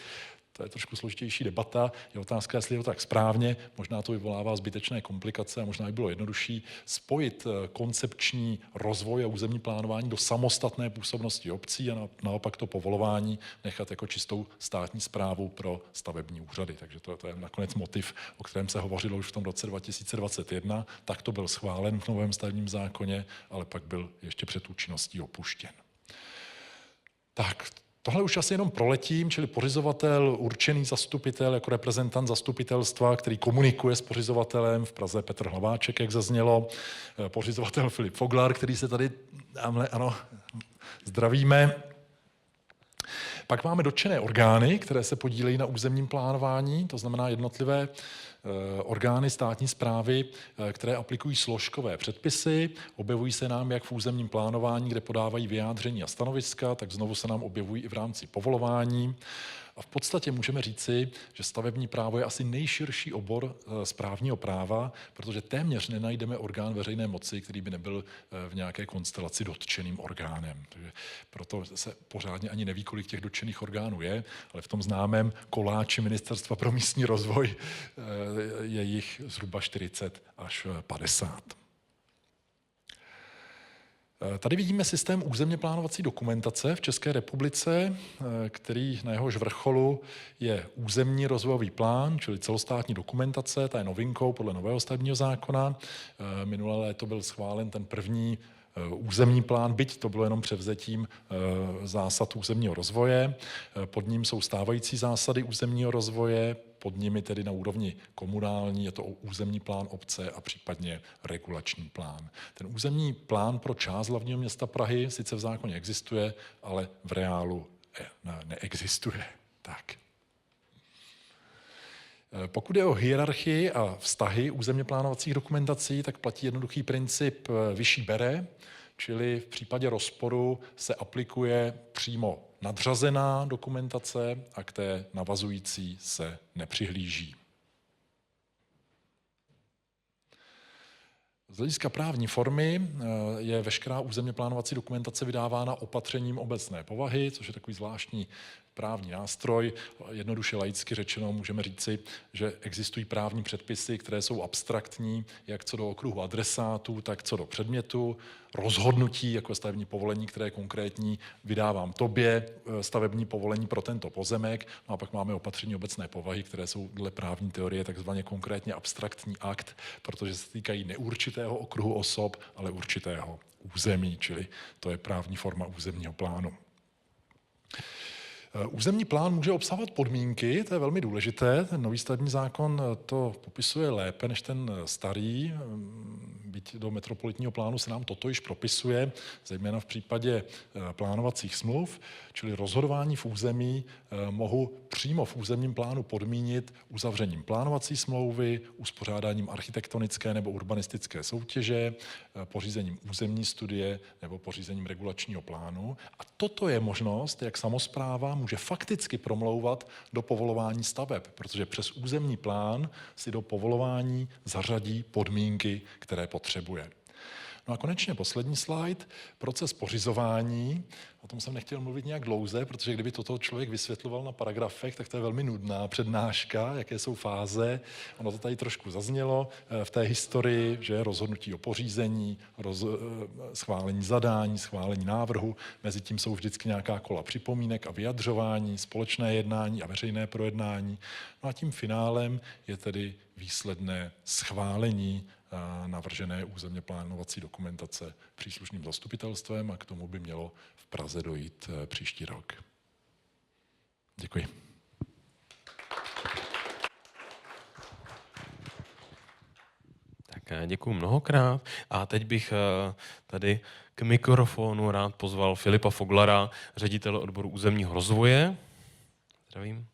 Speaker 5: To je trošku složitější debata. Je otázka, jestli je to tak správně. Možná to vyvolává zbytečné komplikace a možná by bylo jednodušší spojit koncepční rozvoj a územní plánování do samostatné působnosti obcí a naopak to povolování nechat jako čistou státní správu pro stavební úřady. Takže to je nakonec motiv, o kterém se hovořilo už v tom roce 2021. Tak to byl schválen v novém stavebním zákoně, ale pak byl ještě před účinností opuštěn. Tak, tohle už asi jenom proletím, čili pořizovatel, určený zastupitel jako reprezentant zastupitelstva, který komunikuje s pořizovatelem, v Praze Petr Hlaváček, jak zaznělo, pořizovatel Filip Foglar, který se tady, ano, zdravíme. Pak máme dotčené orgány, které se podílejí na územním plánování, to znamená jednotlivé orgány státní správy, které aplikují složkové předpisy, objevují se nám jak v územním plánování, kde podávají vyjádření a stanoviska, tak znovu se nám objevují i v rámci povolování. A v podstatě můžeme říci, že stavební právo je asi nejširší obor správního práva, protože téměř nenajdeme orgán veřejné moci, který by nebyl v nějaké konstelaci dotčeným orgánem. Takže proto se pořádně ani neví, kolik těch dotčených orgánů je, ale v tom známém koláči Ministerstva pro místní rozvoj je jich zhruba 40 až 50. Tady vidíme systém územně plánovací dokumentace v České republice, který na jehož vrcholu je územní rozvojový plán, čili celostátní dokumentace, ta je novinkou podle nového stavebního zákona. Minulé léto byl schválen ten první územní plán, byť to bylo jenom převzetím zásad územního rozvoje. Pod ním jsou stávající zásady územního rozvoje, pod nimi tedy na úrovni komunální je to územní plán obce a případně regulační plán. Ten územní plán pro část hlavního města Prahy sice v zákoně existuje, ale v reálu neexistuje. Tak. Pokud je o hierarchii a vztahy územně plánovacích dokumentací, tak platí jednoduchý princip vyšší bere, čili v případě rozporu se aplikuje přímo nadřazená dokumentace a k té navazující se nepřihlíží. Z hlediska právní formy je veškerá územně plánovací dokumentace vydávána opatřením obecné povahy, což je takový zvláštní právní nástroj. Jednoduše laicky řečeno můžeme říci, že existují právní předpisy, které jsou abstraktní, jak co do okruhu adresátů, tak co do předmětu. Rozhodnutí, jako stavební povolení, které konkrétní, vydávám tobě, stavební povolení pro tento pozemek. No a pak máme opatření obecné povahy, které jsou dle právní teorie takzvaně konkrétně abstraktní akt, protože se týkají neurčitého okruhu osob, ale určitého území, čili to je právní forma územního plánu. Územní plán může obsahovat podmínky, to je velmi důležité. Ten nový stavební zákon to popisuje lépe než ten starý. Byť do metropolitního plánu se nám toto již propisuje, zejména v případě plánovacích smluv, čili rozhodování v území mohu přímo v územním plánu podmínit uzavřením plánovací smlouvy, uspořádáním architektonické nebo urbanistické soutěže, pořízením územní studie nebo pořízením regulačního plánu. A toto je možnost, jak samospráva může fakticky promlouvat do povolování staveb, protože přes územní plán si do povolování zařadí podmínky, které potřebuje. No a konečně poslední slide, proces pořizování. O tom jsem nechtěl mluvit nějak dlouze, protože kdyby toto člověk vysvětloval na paragrafech, tak to je velmi nudná přednáška, jaké jsou fáze. Ono to tady trošku zaznělo v té historii, že rozhodnutí o pořízení, schválení zadání, schválení návrhu, mezi tím jsou vždycky nějaká kola připomínek a vyjadřování, společné jednání a veřejné projednání. No a tím finálem je tedy výsledné schválení navržené územně plánovací dokumentace příslušným zastupitelstvem a k tomu by mělo v Praze dojít příští rok. Děkuji.
Speaker 1: Tak děkuji mnohokrát a teď bych tady k mikrofonu rád pozval Filipa Foglara, ředitele odboru územního rozvoje. Zdravím.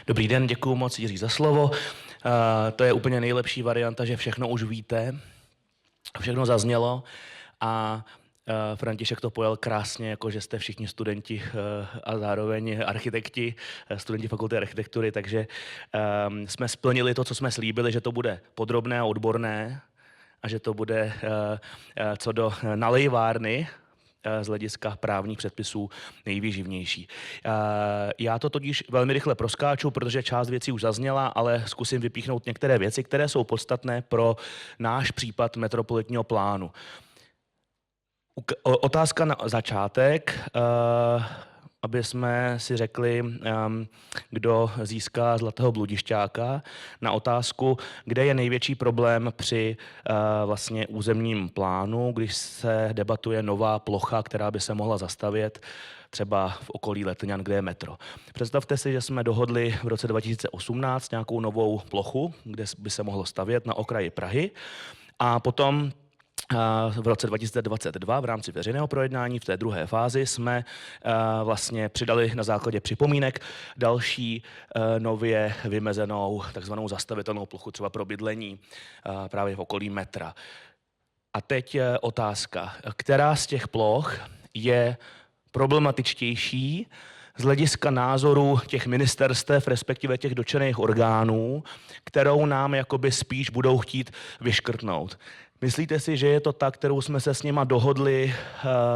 Speaker 6: Dobrý den, děkuji moc Jiří za slovo. To je úplně nejlepší varianta, že všechno už víte, všechno zaznělo a František to pojal krásně, jako že jste všichni studenti a zároveň architekti, studenti fakulty architektury, takže jsme splnili to, co jsme slíbili, že to bude podrobné a odborné a že to bude co do nalejvárny z hlediska právních předpisů nejvýživnější. Já to totiž velmi rychle proskáču, protože část věcí už zazněla, ale zkusím vypíchnout některé věci, které jsou podstatné pro náš případ metropolitního plánu. Otázka na začátek, aby jsme si řekli, kdo získá zlatého bludišťáka, na otázku, kde je největší problém při vlastně územním plánu, když se debatuje nová plocha, která by se mohla zastavět třeba v okolí Letňan, kde je metro. Představte si, že jsme dohodli v roce 2018 nějakou novou plochu, kde by se mohlo stavět na okraji Prahy a potom v roce 2022 v rámci veřejného projednání v té druhé fázi jsme vlastně přidali na základě připomínek další nově vymezenou takzvanou zastavitelnou plochu třeba pro bydlení právě v okolí metra. A teď otázka, která z těch ploch je problematičtější z hlediska názoru těch ministerstev, respektive těch dotčených orgánů, kterou nám jakoby spíš budou chtít vyškrtnout. Myslíte si, že je to ta, kterou jsme se s nima dohodli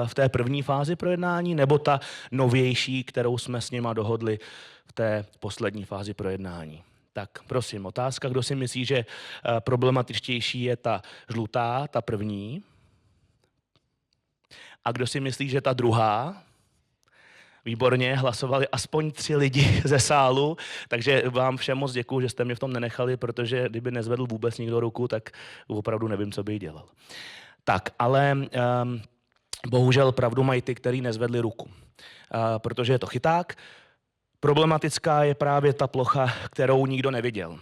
Speaker 6: v té první fázi projednání, nebo ta novější, kterou jsme s nima dohodli v té poslední fázi projednání? Tak prosím, otázka, kdo si myslí, že problematičtější je ta žlutá, ta první? A kdo si myslí, že ta druhá? Výborně, hlasovali aspoň 3 lidi ze sálu, takže vám všem moc děkuju, že jste mě v tom nenechali, protože kdyby nezvedl vůbec nikdo ruku, tak opravdu nevím, co bych dělal. Tak, ale bohužel pravdu mají ty, kteří nezvedli ruku, protože je to chyták. Problematická je právě ta plocha, kterou nikdo neviděl.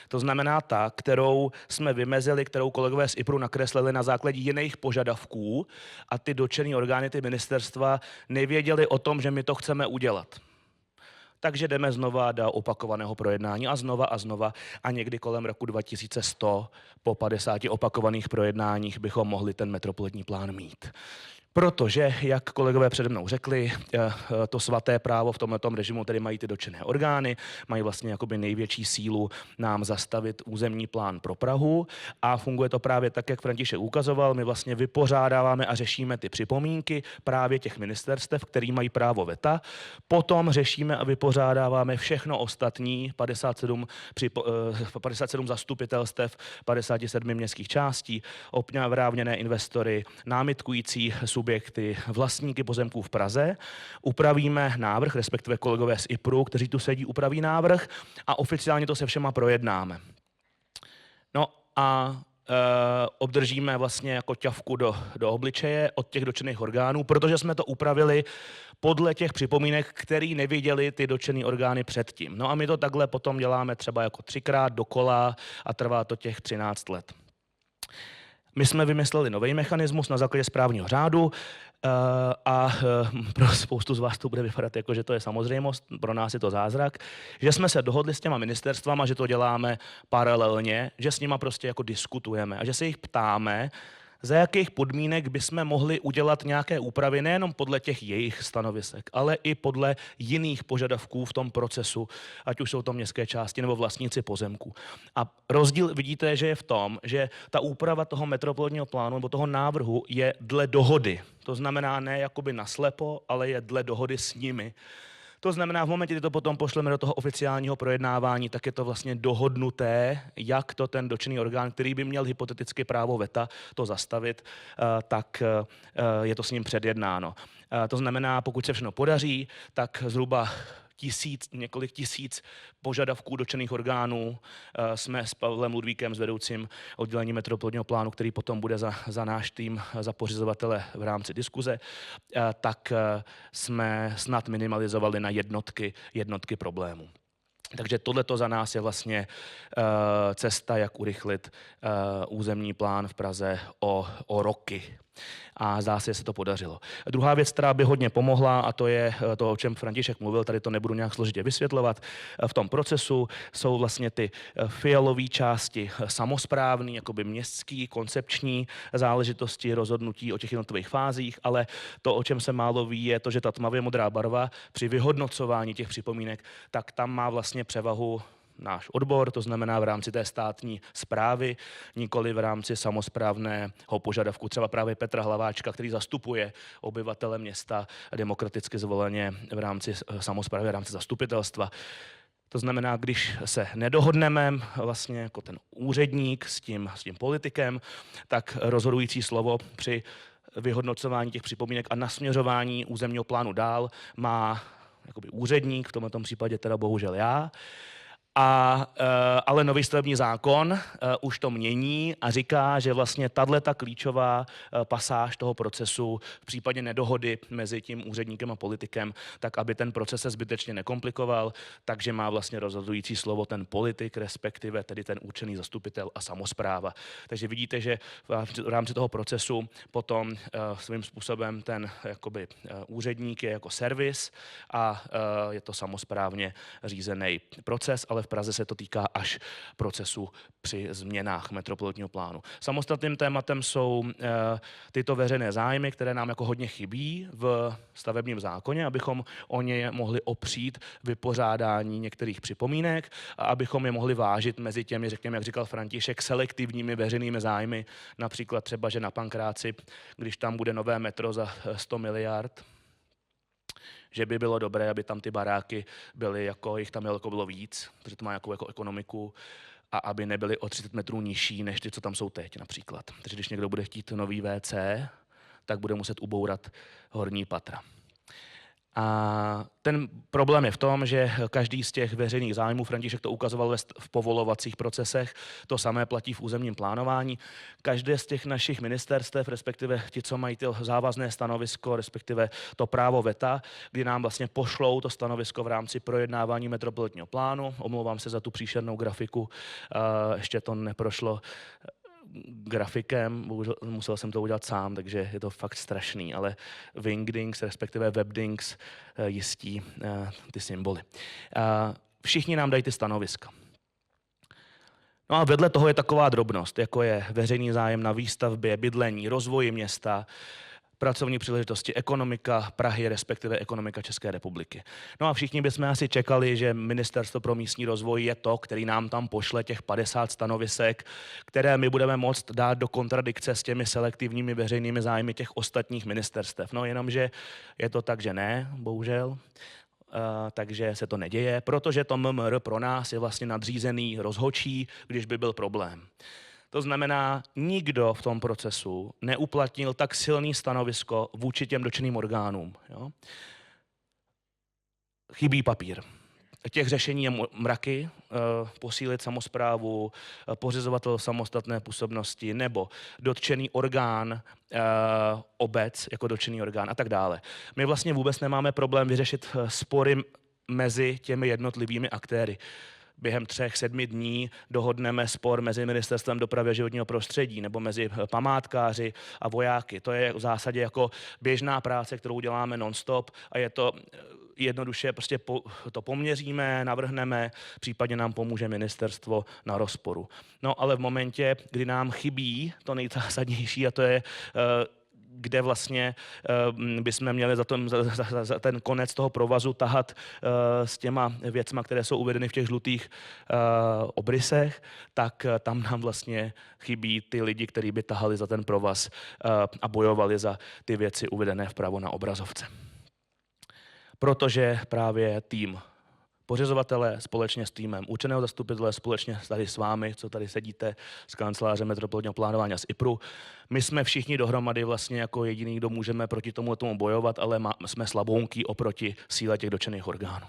Speaker 6: To znamená ta, kterou jsme vymezili, kterou kolegové z IPRu nakreslili na základě jiných požadavků a ty dotčené orgány, ty ministerstva nevěděli o tom, že my to chceme udělat. Takže jdeme znova do opakovaného projednání a znova a někdy kolem roku 2100 po 50 opakovaných projednáních bychom mohli ten metropolitní plán mít. Protože, jak kolegové přede mnou řekli, to svaté právo v tomhletom režimu tedy mají ty dotčené orgány, mají vlastně jakoby největší sílu nám zastavit územní plán pro Prahu a funguje to právě tak, jak František ukazoval. My vlastně vypořádáváme a řešíme ty připomínky právě těch ministerstev, který mají právo veta. Potom řešíme a vypořádáváme všechno ostatní, 57 zastupitelstev, 57 městských částí, oprávněné investory, námitkující subjekty, vlastníky pozemků v Praze, upravíme návrh, respektive kolegové z IPRu, kteří tu sedí, upraví návrh a oficiálně to se všema projednáme. No a obdržíme vlastně jako ťavku do obličeje od těch dotčených orgánů, protože jsme to upravili podle těch připomínek, který neviděli ty dotčené orgány předtím. No a my to takhle potom děláme třeba jako 3krát dokola a trvá to těch 13 let. My jsme vymysleli nový mechanismus na základě správního řádu a pro spoustu z vás to bude vypadat jako, že to je samozřejmost, pro nás je to zázrak, že jsme se dohodli s těma ministerstvama, že to děláme paralelně, že s nima prostě jako diskutujeme a že se jich ptáme, za jakých podmínek bychom mohli udělat nějaké úpravy nejenom podle těch jejich stanovisek, ale i podle jiných požadavků v tom procesu, ať už jsou to městské části nebo vlastníci pozemků. A rozdíl vidíte, že je v tom, že ta úprava toho metropolního plánu nebo toho návrhu je dle dohody. To znamená ne jakoby naslepo, ale je dle dohody s nimi. To znamená, v momentě, kdy to potom pošleme do toho oficiálního projednávání, tak je to vlastně dohodnuté, jak to ten dotčený orgán, který by měl hypoteticky právo veta to zastavit, tak je to s ním předjednáno. To znamená, pokud se všechno podaří, tak zhruba několik tisíc požadavků dotčených orgánů jsme s Pavlem Ludvíkem, s vedoucím oddělení metropolního plánu, který potom bude za náš tým, za pořizovatele v rámci diskuze, tak jsme snad minimalizovali na jednotky problémů. Takže tohleto za nás je vlastně cesta, jak urychlit územní plán v Praze o roky. A zdá se, že se to podařilo. Druhá věc, která by hodně pomohla, a to je to, o čem František mluvil, tady to nebudu nějak složitě vysvětlovat, v tom procesu jsou vlastně ty fialové části samosprávný, jakoby městský, koncepční záležitosti, rozhodnutí o těch jednotlivých fázích, ale to, o čem se málo ví, je to, že ta tmavě modrá barva při vyhodnocování těch připomínek, tak tam má vlastně převahu náš odbor, to znamená v rámci té státní správy, nikoli v rámci samosprávného požadavku. Třeba právě Petra Hlaváčka, který zastupuje obyvatele města demokraticky zvoleně v rámci samosprávy, v rámci zastupitelstva. To znamená, když se nedohodneme vlastně jako ten úředník s tím politikem, tak rozhodující slovo při vyhodnocování těch připomínek a nasměřování územního plánu dál má jakoby úředník, v tomto případě teda bohužel já. Ale nový stavební zákon už to mění a říká, že vlastně tato klíčová pasáž toho procesu v případě nedohody mezi tím úředníkem a politikem, tak aby ten proces se zbytečně nekomplikoval, takže má vlastně rozhodující slovo ten politik, respektive tedy ten určený zastupitel a samospráva. Takže vidíte, že v rámci toho procesu potom svým způsobem ten jakoby úředník je jako servis a je to samosprávně řízený proces, ale ale v Praze se to týká až procesu při změnách metropolitního plánu. Samostatným tématem jsou tyto veřejné zájmy, které nám jako hodně chybí v stavebním zákoně, abychom o ně mohli opřít vypořádání některých připomínek a abychom je mohli vážit mezi těmi, řekněme, jak říkal František, selektivními veřejnými zájmy, například třeba, že na Pankráci, když tam bude nové metro za 100 miliard, že by bylo dobré, aby tam ty baráky byly, jako jich tam bylo víc, protože to má jako ekonomiku, a aby nebyly o 30 metrů nižší, než ty, co tam jsou teď například. Takže když někdo bude chtít nový WC, tak bude muset ubourat horní patra. A ten problém je v tom, že každý z těch veřejných zájmů, František to ukazoval v povolovacích procesech, to samé platí v územním plánování. Každé z těch našich ministerstev, respektive ti, co mají to závazné stanovisko, respektive to právo veta, kdy nám vlastně pošlou to stanovisko v rámci projednávání metropolitního plánu. Omlouvám se za tu příšernou grafiku, ještě to neprošlo grafikem, bohužel musel jsem to udělat sám, takže je to fakt strašný, ale Wingdings, respektive Webdings jistí ty symboly. Všichni nám dají ty stanoviska. No a vedle toho je taková drobnost, jako je veřejný zájem na výstavbě, bydlení, rozvoji města, pracovní příležitosti, ekonomika Prahy, respektive ekonomika České republiky. No a všichni bychom asi čekali, že Ministerstvo pro místní rozvoj je to, který nám tam pošle těch 50 stanovisek, které my budeme moct dát do kontradikce s těmi selektivními veřejnými zájmy těch ostatních ministerstev. No jenomže je to tak, že ne, bohužel. Takže se to neděje, protože to MMR pro nás je vlastně nadřízený rozhodčí, když by byl problém. To znamená, nikdo v tom procesu neuplatnil tak silný stanovisko vůči těm dotčeným orgánům. Jo? Chybí papír. Těch řešení je mraky, posílit samosprávu, pořizovatel samostatné působnosti nebo dotčený orgán, obec jako dotčený orgán a tak dále. My vlastně vůbec nemáme problém vyřešit spory mezi těmi jednotlivými aktéry. Během 3-7 dní dohodneme spor mezi Ministerstvem dopravy a životního prostředí nebo mezi památkáři a vojáky. To je v zásadě jako běžná práce, kterou děláme non-stop a je to jednoduše, prostě to poměříme, navrhneme, případně nám pomůže ministerstvo na rozporu. No ale v momentě, kdy nám chybí to nejzásadnější, a to je kde vlastně bychom měli za ten konec toho provazu tahat s těma věcma, které jsou uvedeny v těch žlutých obrysech, tak tam nám vlastně chybí ty lidi, kteří by tahali za ten provaz a bojovali za ty věci uvedené vpravo na obrazovce. Protože právě tým pořizovatele společně s týmem učeného zastupitele, společně tady s vámi, co tady sedíte z kanceláře metropolitního plánování a z IPRu. My jsme všichni dohromady vlastně jako jediný, kdo můžeme proti tomu bojovat, ale jsme slabounký oproti síle těch dotčených orgánů.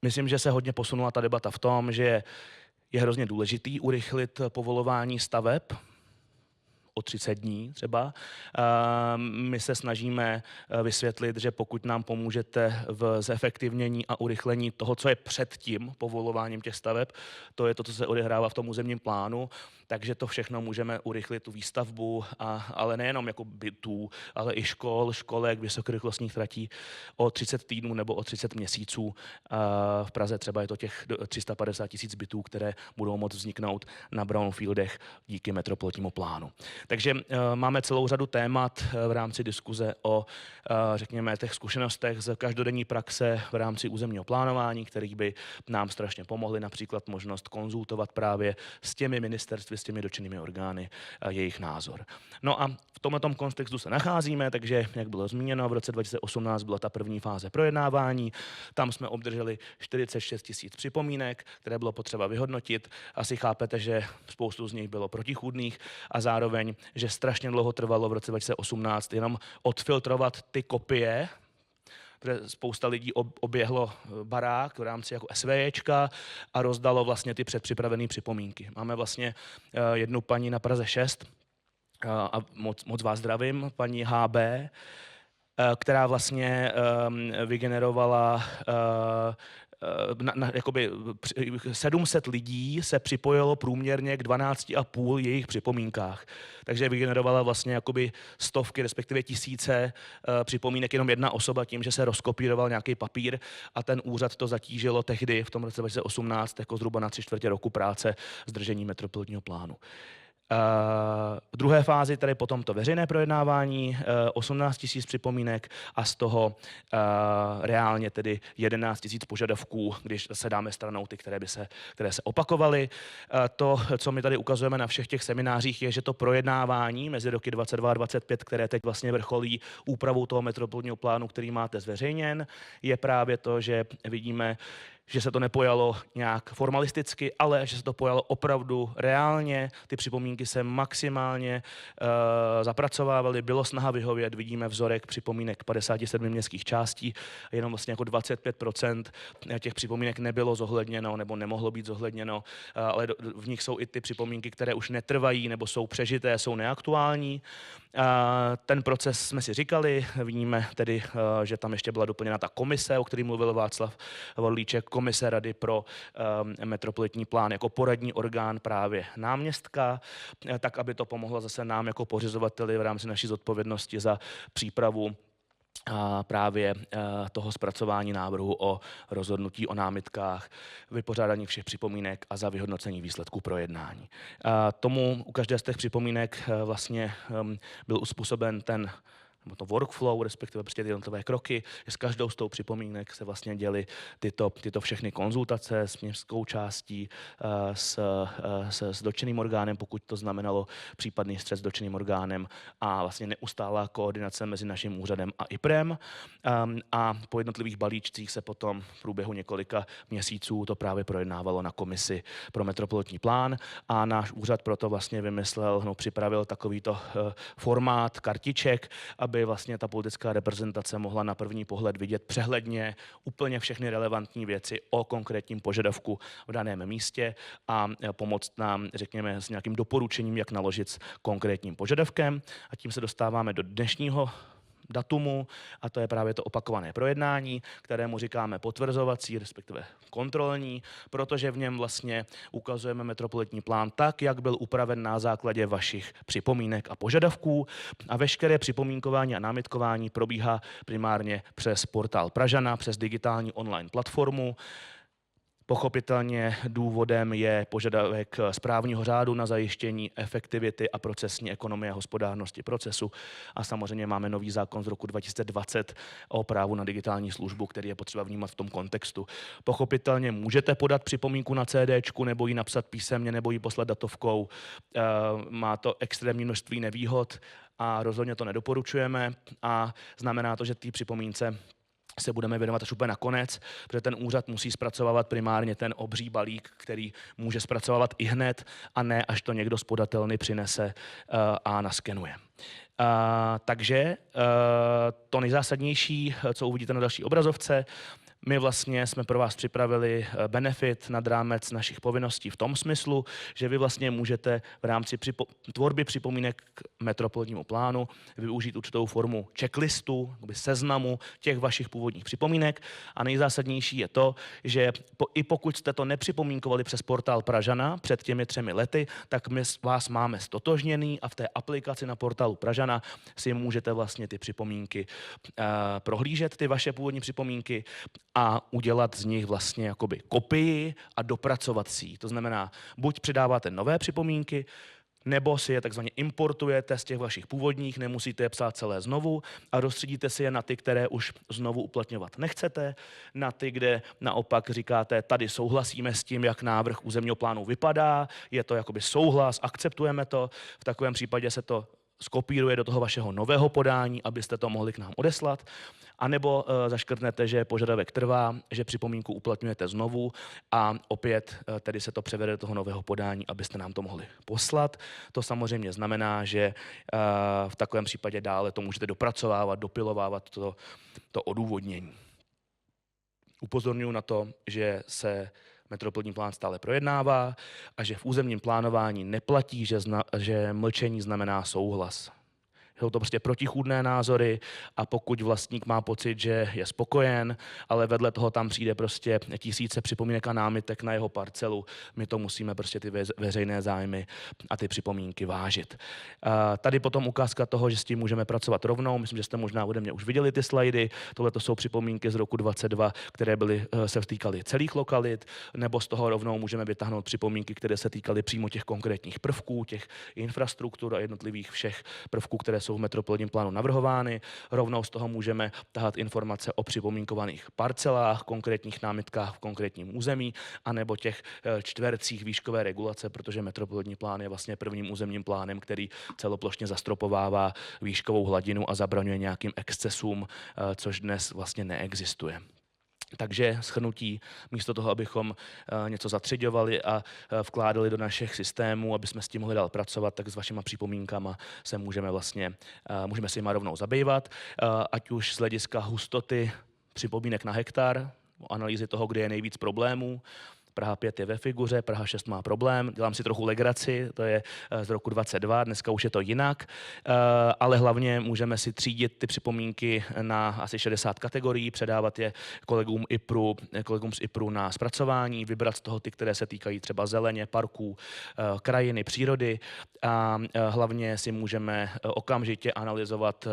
Speaker 6: Myslím, že se hodně posunula ta debata v tom, že je hrozně důležitý urychlit povolování staveb, o 30 dní třeba. My se snažíme vysvětlit, že pokud nám pomůžete v zefektivnění a urychlení toho, co je před tím povolováním těch staveb, to je to, co se odehrává v tom územním plánu, takže to všechno můžeme urychlit, tu výstavbu, ale nejenom jako bytů, ale i škol, školek, vysokorychlostních tratí o 30 týdnů nebo o 30 měsíců. V Praze třeba je to těch 350 000 bytů, které budou moct vzniknout na brownfieldech díky metropolitnímu plánu. Takže máme celou řadu témat v rámci diskuze o, řekněme, těch zkušenostech z každodenní praxe v rámci územního plánování, kterých by nám strašně pomohly, například možnost konzultovat právě s těmi ministerstvy, s těmi dotčenými orgány jejich názor. No a v tomto kontextu se nacházíme, takže, jak bylo zmíněno, v roce 2018 byla ta první fáze projednávání. Tam jsme obdrželi 46 000 připomínek, které bylo potřeba vyhodnotit. Asi chápete, že spoustu z nich bylo protichůdných a zároveň, že strašně dlouho trvalo v roce 2018 jenom odfiltrovat ty kopie, protože spousta lidí oběhlo barák v rámci jako SVJčka a rozdalo vlastně ty předpřipravené připomínky. Máme vlastně jednu paní na Praze 6 a moc vás zdravím, paní HB, která vlastně vygenerovala jakoby 700 lidí se připojilo průměrně k 12,5 jejich připomínkách. Takže vygenerovala vlastně jakoby stovky, respektive tisíce připomínek jenom jedna osoba tím, že se rozkopíroval nějaký papír a ten úřad to zatížilo tehdy v tom roce 2018 jako zhruba na 3/4 roku práce s držením metropolitního plánu. V druhé fázi tady potom to veřejné projednávání, 18 000 připomínek a z toho reálně tedy 11 000 požadavků, když se dáme stranou ty, které se opakovaly. To, co my tady ukazujeme na všech těch seminářích, je, že to projednávání mezi roky 22 a 25, které teď vlastně vrcholí úpravou toho metropolitního plánu, který máte zveřejněn, je právě to, že vidíme, že se to nepojalo nějak formalisticky, ale že se to pojalo opravdu reálně. Ty připomínky se maximálně zapracovávaly, bylo snaha vyhovět, vidíme vzorek připomínek 57 městských částí, jenom vlastně jako 25% těch připomínek nebylo zohledněno nebo nemohlo být zohledněno, ale v nich jsou i ty připomínky, které už netrvají nebo jsou přežité, jsou neaktuální. Ten proces jsme si říkali, víme tedy, že tam ještě byla doplněna ta komise, o které mluvil Václav Vorlíček, komise Rady pro metropolitní plán jako poradní orgán právě náměstka, tak aby to pomohlo zase nám jako pořizovateli v rámci naší zodpovědnosti za přípravu právě toho zpracování návrhu o rozhodnutí o námitkách, vypořádání všech připomínek a za vyhodnocení výsledků projednání. Tomu u každé z těch připomínek vlastně byl uspůsoben nebo to workflow, respektive prostě ty jednotlivé kroky, že s každou z tou připomínek se vlastně děly tyto všechny konzultace s městskou částí, s dotčeným orgánem, pokud to znamenalo případný střet s dotčeným orgánem a vlastně neustálá koordinace mezi naším úřadem a IPRem. A po jednotlivých balíčcích se potom v průběhu několika měsíců to právě projednávalo na komisi pro metropolitní plán a náš úřad proto vlastně připravil takovýto formát kartiček, aby vlastně ta politická reprezentace mohla na první pohled vidět přehledně úplně všechny relevantní věci o konkrétním požadavku v daném místě a pomoct nám, řekněme, s nějakým doporučením, jak naložit s konkrétním požadavkem. A tím se dostáváme do dnešního datumu a to je právě to opakované projednání, kterému říkáme potvrzovací, respektive kontrolní, protože v něm vlastně ukazujeme metropolitní plán tak, jak byl upraven na základě vašich připomínek a požadavků a veškeré připomínkování a námitkování probíhá primárně přes portál Pražana, přes digitální online platformu. Pochopitelně důvodem je požadavek správního řádu na zajištění efektivity a procesní ekonomie a hospodárnosti procesu. A samozřejmě máme nový zákon z roku 2020 o právu na digitální službu, který je potřeba vnímat v tom kontextu. Pochopitelně můžete podat připomínku na CDčku nebo ji napsat písemně nebo ji poslat datovkou. Má to extrémní množství nevýhod a rozhodně to nedoporučujeme a znamená to, že té připomínce se budeme věnovat až úplně nakonec, protože ten úřad musí zpracovávat primárně ten obří balík, který může zpracovávat i hned a ne až to někdo z podatelny přinese a naskenuje. Takže to nejzásadnější, co uvidíte na další obrazovce, my vlastně jsme pro vás připravili benefit nad rámec našich povinností v tom smyslu, že vy vlastně můžete v rámci tvorby připomínek k metropolitnímu plánu využít určitou formu checklistu, seznamu těch vašich původních připomínek. A nejzásadnější je to, že i pokud jste to nepřipomínkovali přes portál Pražana před těmi 3 lety, tak my vás máme stotožněný a v té aplikaci na portálu Pražana si můžete vlastně ty připomínky prohlížet, ty vaše původní připomínky a udělat z nich vlastně jakoby kopii a dopracovat si ji. To znamená, buď přidáváte nové připomínky, nebo si je takzvaně importujete z těch vašich původních, nemusíte je psát celé znovu a rozstřídíte si je na ty, které už znovu uplatňovat nechcete, na ty, kde naopak říkáte, tady souhlasíme s tím, jak návrh územního plánu vypadá, je to jakoby souhlas, akceptujeme to, v takovém případě se to skopíruje do toho vašeho nového podání, abyste to mohli k nám odeslat, anebo zaškrtnete, že požadavek trvá, že připomínku uplatňujete znovu a opět tedy se to převede do toho nového podání, abyste nám to mohli poslat. To samozřejmě znamená, že v takovém případě dále to můžete dopracovávat, dopilovávat to odůvodnění. Upozorňuji na to, že se metropolitní plán stále projednává a že v územním plánování neplatí, že mlčení znamená souhlas. Jsou to prostě protichůdné názory a pokud vlastník má pocit, že je spokojen, ale vedle toho tam přijde prostě tisíce připomínek a námitek na jeho parcelu, my to musíme prostě ty veřejné zájmy a ty připomínky vážit. Tady potom ukázka toho, že s tím můžeme pracovat rovnou. Myslím, že jste možná ode mě už viděli ty slajdy. Tohle to jsou připomínky z roku 2022, které se týkaly celých lokalit, nebo z toho rovnou můžeme vytáhnout připomínky, které se týkaly přímo těch konkrétních prvků, těch infrastruktur a jednotlivých všech prvků, které jsou v metropolním plánu navrhovány. Rovnou z toho můžeme tahat informace o připomínkovaných parcelách, konkrétních námitkách v konkrétním území, anebo těch čtvercích výškové regulace, protože metropolní plán je vlastně prvním územním plánem, který celoplošně zastropovává výškovou hladinu a zabraňuje nějakým excesům, což dnes vlastně neexistuje. Takže shrnutí, místo toho, abychom něco zatřiďovali a vkládali do našich systémů, aby jsme s tím mohli dál pracovat, tak s vašima připomínkama se můžeme se jima rovnou zabývat, ať už z hlediska hustoty připomínek na hektar, analýzy toho, kde je nejvíc problémů. Praha 5 je ve figuře, Praha 6 má problém, dělám si trochu legraci, to je z roku 2022, dneska už je to jinak, ale hlavně můžeme si třídit ty připomínky na asi 60 kategorií, předávat je kolegům z IPRu na zpracování, vybrat z toho ty, které se týkají třeba zeleně, parků, krajiny, přírody a hlavně si můžeme okamžitě analyzovat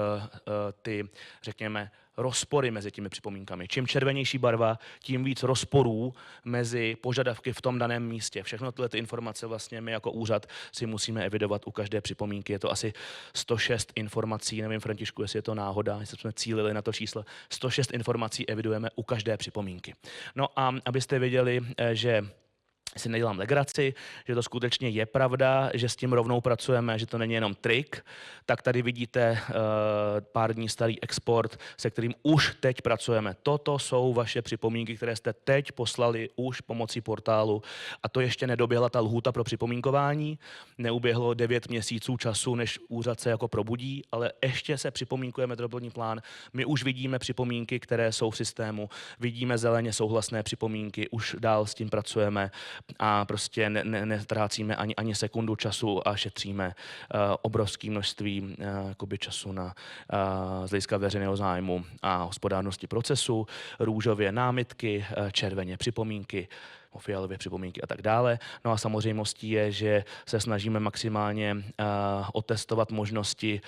Speaker 6: ty, řekněme, rozpory mezi těmi připomínkami. Čím červenější barva, tím víc rozporů mezi požadavky v tom daném místě. Všechno tyhle informace vlastně my jako úřad si musíme evidovat u každé připomínky. Je to asi 106 informací, nevím, Františku, jestli je to náhoda, jestli jsme cílili na to číslo. 106 informací evidujeme u každé připomínky. No a abyste věděli, že si nedělám legraci, že to skutečně je pravda, že s tím rovnou pracujeme, že to není jenom trik, tak tady vidíte pár dní starý export, se kterým už teď pracujeme. Toto jsou vaše připomínky, které jste teď poslali už pomocí portálu a to ještě nedoběhla ta lhůta pro připomínkování, neuběhlo 9 měsíců času, než úřad se jako probudí, ale ještě se připomínkuje metropolní plán. My už vidíme připomínky, které jsou v systému, vidíme zeleně souhlasné připomínky, už dál s tím pracujeme a prostě netrácíme ani sekundu času a šetříme obrovské množství času z hlediska veřejného zájmu a hospodárnosti procesu, růžově námitky, červeně připomínky, fialové připomínky a tak dále. No a samozřejmostí je, že se snažíme maximálně otestovat možnosti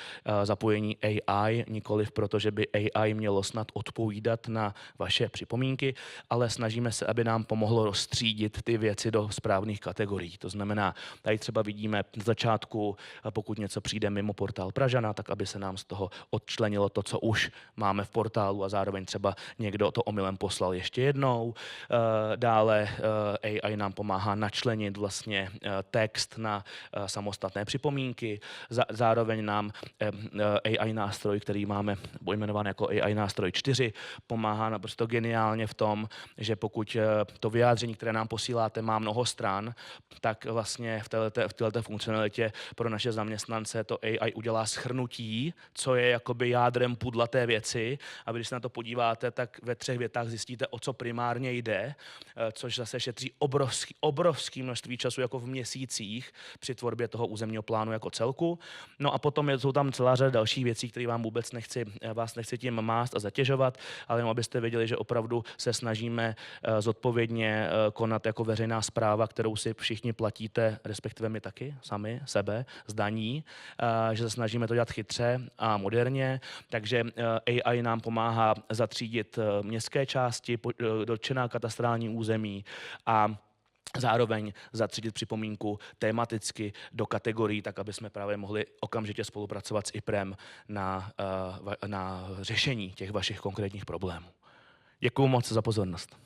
Speaker 6: zapojení AI, nikoliv proto, že by AI mělo snad odpovídat na vaše připomínky, ale snažíme se, aby nám pomohlo rozstřídit ty věci do správných kategorií. To znamená, tady třeba vidíme z začátku, pokud něco přijde mimo portál Pražana, tak aby se nám z toho odčlenilo to, co už máme v portálu a zároveň třeba někdo to omylem poslal ještě jednou. Dále AI nám pomáhá načlenit vlastně text na samostatné připomínky. Zároveň nám AI nástroj, který máme pojmenovaný jako AI nástroj 4, pomáhá naprosto geniálně v tom, že pokud to vyjádření, které nám posíláte, má mnoho stran, tak vlastně v této funkcionalitě pro naše zaměstnance to AI udělá shrnutí, co je jakoby jádrem pudla té věci. A když se na to podíváte, tak ve 3 větách zjistíte, o co primárně jde, což zase šetří obrovský množství času jako v měsících při tvorbě toho územního plánu jako celku. No a potom jsou tam celá řada dalších věcí, které vám vůbec nechci tím mást a zatěžovat, ale jenom abyste věděli, že opravdu se snažíme zodpovědně konat jako veřejná správa, kterou si všichni platíte, respektive my taky, sami, sebe, z daní, že se snažíme to dělat chytře a moderně, takže AI nám pomáhá zatřídit městské části, dotčená katastrální území a zároveň zatřídit připomínku tematicky do kategorií, tak aby jsme právě mohli okamžitě spolupracovat s IPRem na řešení těch vašich konkrétních problémů. Děkuju moc za pozornost.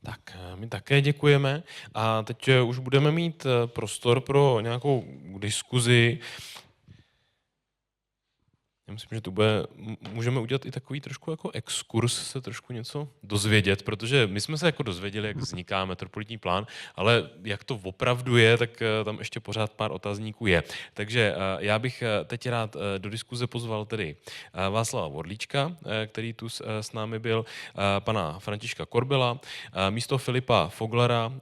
Speaker 1: Tak, my také děkujeme a teď už budeme mít prostor pro nějakou diskuzi. Já myslím, že to můžeme udělat i takový trošku jako exkurs, se trošku něco dozvědět, protože my jsme se jako dozvěděli, jak vzniká metropolitní plán, ale jak to opravdu je, tak tam ještě pořád pár otazníků je. Takže já bych teď rád do diskuze pozval tedy Václava Vorlíčka, který tu s námi byl, pana Františka Korbela, místo Filipa Foglara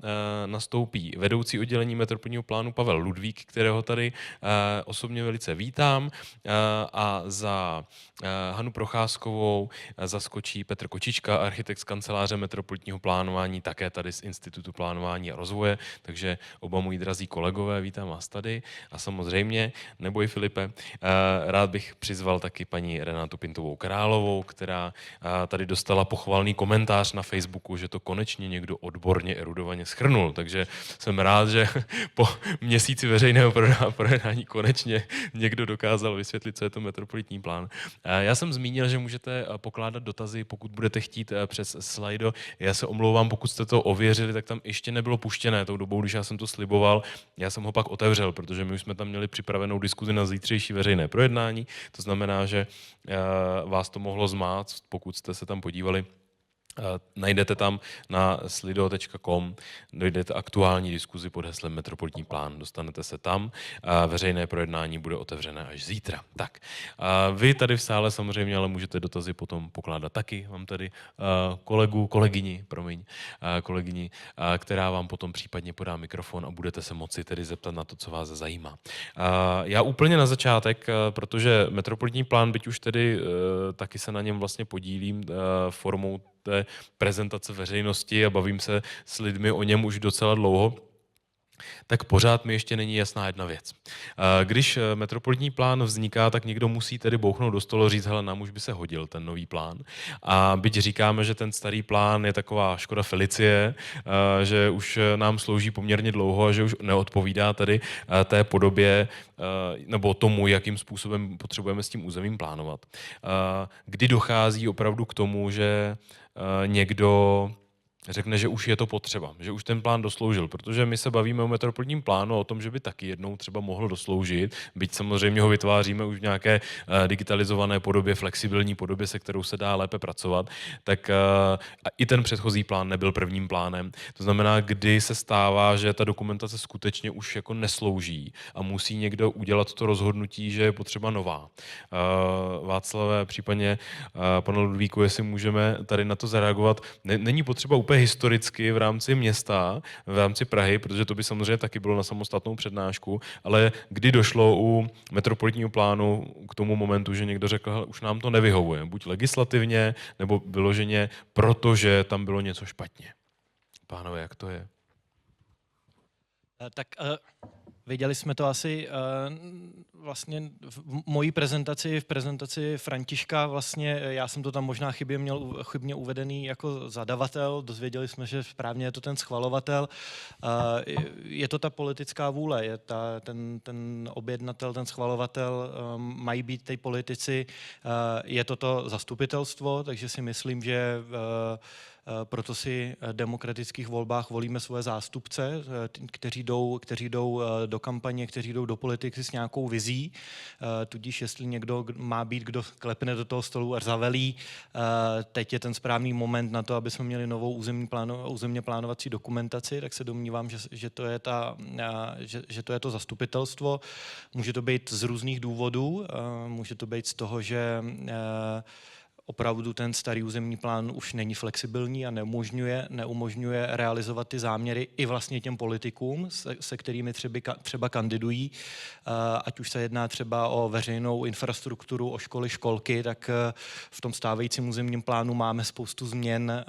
Speaker 1: nastoupí vedoucí oddělení metropolitního plánu Pavel Ludvík, kterého tady osobně velice vítám, a za Hanu Procházkovou zaskočí Petr Kočička, architekt z kanceláře metropolitního plánování, také tady z Institutu plánování a rozvoje, takže oba moji drazí kolegové, vítám vás tady a samozřejmě, neboj Filipe, rád bych přizval taky paní Renátu Pintovou Královou, která tady dostala pochvalný komentář na Facebooku, že to konečně někdo odborně, erudovaně shrnul, takže jsem rád, že po měsíci veřejného projednání konečně někdo dokázal vysvětlit, co je to metropolitní plán. Já jsem zmínil, že můžete pokládat dotazy, pokud budete chtít přes Slido. Já se omlouvám, pokud jste to ověřili, tak tam ještě nebylo puštěné tou dobou, když já jsem to sliboval. Já jsem ho pak otevřel, protože my už jsme tam měli připravenou diskuzi na zítřejší veřejné projednání. To znamená, že vás to mohlo zmást, pokud jste se tam podívali. Najdete tam na slido.com, dojdete aktuální diskuzi pod heslem Metropolitní plán, dostanete se tam, veřejné projednání bude otevřené až zítra. Tak, vy tady v sále samozřejmě ale můžete dotazy potom pokládat taky. Mám tady kolegyni, která vám potom případně podá mikrofon a budete se moci tedy zeptat na to, co vás zajímá. Já úplně na začátek, protože metropolitní plán, byť už tedy taky se na něm vlastně podílím formou té prezentace veřejnosti a bavím se s lidmi o něm už docela dlouho, tak pořád mi ještě není jasná jedna věc. Když metropolitní plán vzniká, tak někdo musí tedy bouchnout do stolu a říct, hele, nám už by se hodil ten nový plán. A byť říkáme, že ten starý plán je taková Škoda Felicie, že už nám slouží poměrně dlouho a že už neodpovídá tedy té podobě nebo tomu, jakým způsobem potřebujeme s tím územím plánovat. Kdy dochází opravdu k tomu, že někdo řekne, že už je to potřeba, že už ten plán dosloužil, protože my se bavíme o metropolitním plánu, o tom, že by taky jednou třeba mohl dosloužit, byť samozřejmě ho vytváříme už v nějaké digitalizované podobě, flexibilní podobě, se kterou se dá lépe pracovat, tak i ten předchozí plán nebyl prvním plánem. To znamená, kdy se stává, že ta dokumentace skutečně už jako neslouží a musí někdo udělat to rozhodnutí, že je potřeba nová. Václave, případně pane Ludvíku, jestli můžeme tady na to zareagovat. Není potřeba úplně historicky v rámci města, v rámci Prahy, protože to by samozřejmě taky bylo na samostatnou přednášku, ale kdy došlo u metropolitního plánu k tomu momentu, že někdo řekl, už nám to nevyhovuje, buď legislativně, nebo vyloženě, protože tam bylo něco špatně. Pánové, jak to je?
Speaker 2: Tak viděli jsme to asi vlastně v mojí prezentaci, v prezentaci Františka, vlastně já jsem to tam možná chybně uvedený jako zadavatel, dozvěděli jsme, že správně je to ten schvalovatel. Je to ta politická vůle, je ten objednatel, ten schvalovatel, mají být ty politici, je to zastupitelstvo, takže si myslím, že proto si v demokratických volbách volíme svoje zástupce, kteří jdou do kampaně, kteří jdou do politiky s nějakou vizí. Tudíž jestli někdo má být, kdo klepne do toho stolu a zavelí, teď je ten správný moment na to, aby jsme měli novou územně plánovací dokumentaci, tak se domnívám, že to je to zastupitelstvo. Může to být z různých důvodů. Může to být z toho, že opravdu ten starý územní plán už není flexibilní a neumožňuje realizovat ty záměry i vlastně těm politikům, se kterými třeba kandidují. Ať už se jedná třeba o veřejnou infrastrukturu, o školy, školky, tak v tom stávajícím územním plánu máme spoustu změn,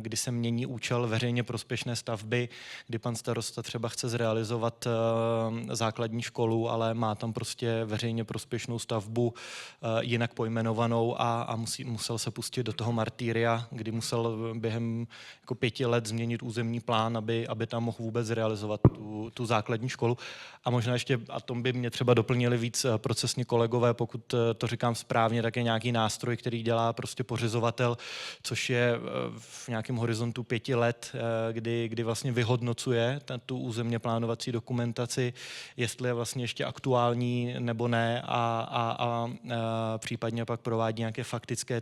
Speaker 2: kdy se mění účel veřejně prospěšné stavby, kdy pan starosta třeba chce zrealizovat základní školu, ale má tam prostě veřejně prospěšnou stavbu jinak pojmenovanou a a musel se pustit do toho martýria, kdy musel během jako 5 let změnit územní plán, aby tam mohl vůbec realizovat tu základní školu. A možná ještě, a tom by mě třeba doplnili víc procesní kolegové, pokud to říkám správně, tak je nějaký nástroj, který dělá prostě pořizovatel, což je v nějakém horizontu 5 let, kdy vlastně vyhodnocuje tu územně plánovací dokumentaci, jestli je vlastně ještě aktuální nebo ne a případně pak provádí nějaké faktické,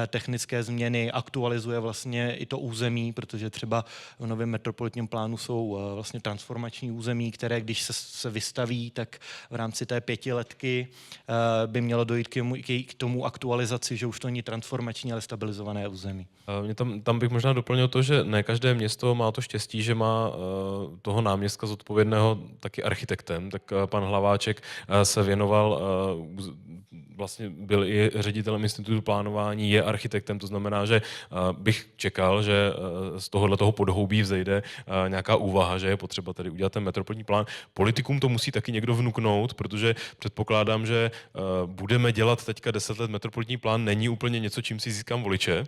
Speaker 2: technické změny, aktualizuje vlastně i to území, protože třeba v novém metropolitním plánu jsou vlastně transformační území, které když se vystaví, tak v rámci té 5letky by mělo dojít k tomu aktualizaci, že už to není transformační, ale stabilizované území.
Speaker 1: Tam bych možná doplnil to, že ne každé město má to štěstí, že má toho náměstka zodpovědného taky architektem, tak pan Hlaváček se věnoval, vlastně byl i ředitelem institutu plánování, je architektem, to znamená, že bych čekal, že z tohoto podhoubí vzejde nějaká úvaha, že je potřeba tady udělat ten metropolitní plán. Politikům to musí taky někdo vnuknout, protože předpokládám, že budeme dělat teďka 10 let metropolitní plán, není úplně něco, čím si získám voliče.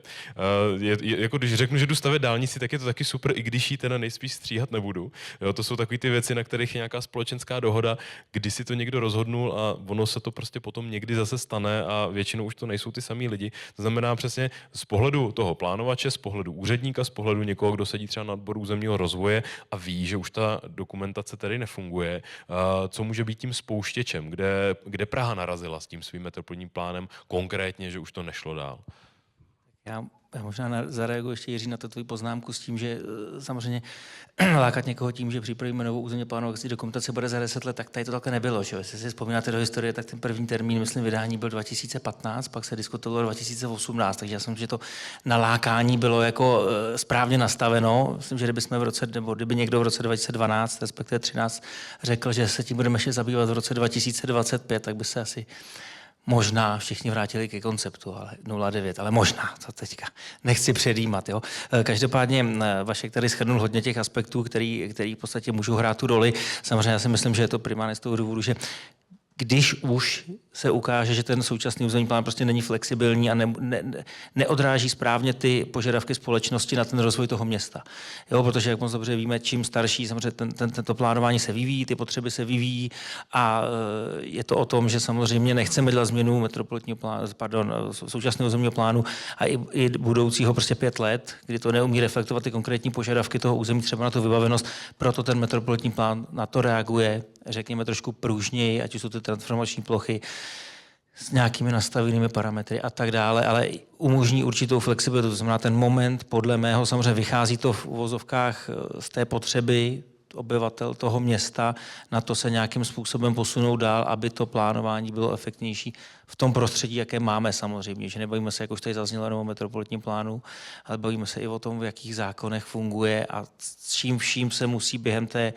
Speaker 1: Jako když řeknu, že jdu stavět dálnici, tak je to taky super, i když ji teda nejspíš stříhat nebudu. Jo, to jsou takové ty věci, na kterých je nějaká společenská dohoda, kdy si to někdo rozhodnul a ono se to prostě potom někdy zase stane a většinou už to nejsou ty samý lidi. To znamená přesně z pohledu toho plánovače, z pohledu úředníka, z pohledu někoho, kdo sedí třeba na odboru územního rozvoje a ví, že už ta dokumentace tady nefunguje, co může být tím spouštěčem, kde Praha narazila s tím svým metropolitním plánem konkrétně, že už to nešlo dál.
Speaker 7: Já možná zareaguji ještě, Jiří, na tu tvoji poznámku s tím, že samozřejmě lákat někoho tím, že připravíme novou územně plánovací dokumentaci bude za 10 let, tak tady to takhle nebylo. Že? Jestli si vzpomínáte do historie, tak ten první termín, myslím, vydání byl 2015, pak se diskutovalo 2018, takže já jsem, že to nalákání bylo jako správně nastaveno. Myslím, že kdyby někdo v roce 2012, respektive 13, řekl, že se tím budeme ještě zabývat v roce 2025, tak by se asi možná všichni vrátili ke konceptu, ale 0,9, ale možná, to teďka nechci předjímat. Jo. Každopádně Vašek tady shrnul hodně těch aspektů, který v podstatě můžou hrát tu roli. Samozřejmě já si myslím, že je to primárně z toho důvodu, že když už se ukáže, že ten současný územní plán prostě není flexibilní a neodráží správně ty požadavky společnosti na ten rozvoj toho města. Jo, protože, jak moc dobře víme, čím starší samozřejmě tento plánování se vyvíjí, ty potřeby se vyvíjí a je to o tom, že samozřejmě nechceme dělat změnu současného územního plánu a i budoucího prostě 5 let, kdy to neumí reflektovat ty konkrétní požadavky toho území, třeba na tu vybavenost, proto ten metropolitní plán na to reaguje, řekněme trošku pružněji, ať už jsou ty transformační plochy s nějakými nastavenými parametry a tak dále, ale umožní určitou flexibilitu. To znamená, ten moment, podle mého, samozřejmě vychází to v uvozovkách z té potřeby obyvatel toho města, na to se nějakým způsobem posunout dál, aby to plánování bylo efektnější v tom prostředí, jaké máme samozřejmě. Že nebavíme se, jak už tady zaznělo, jenom o metropolitním plánu, ale bavíme se i o tom, v jakých zákonech funguje a s čím vším se musí během té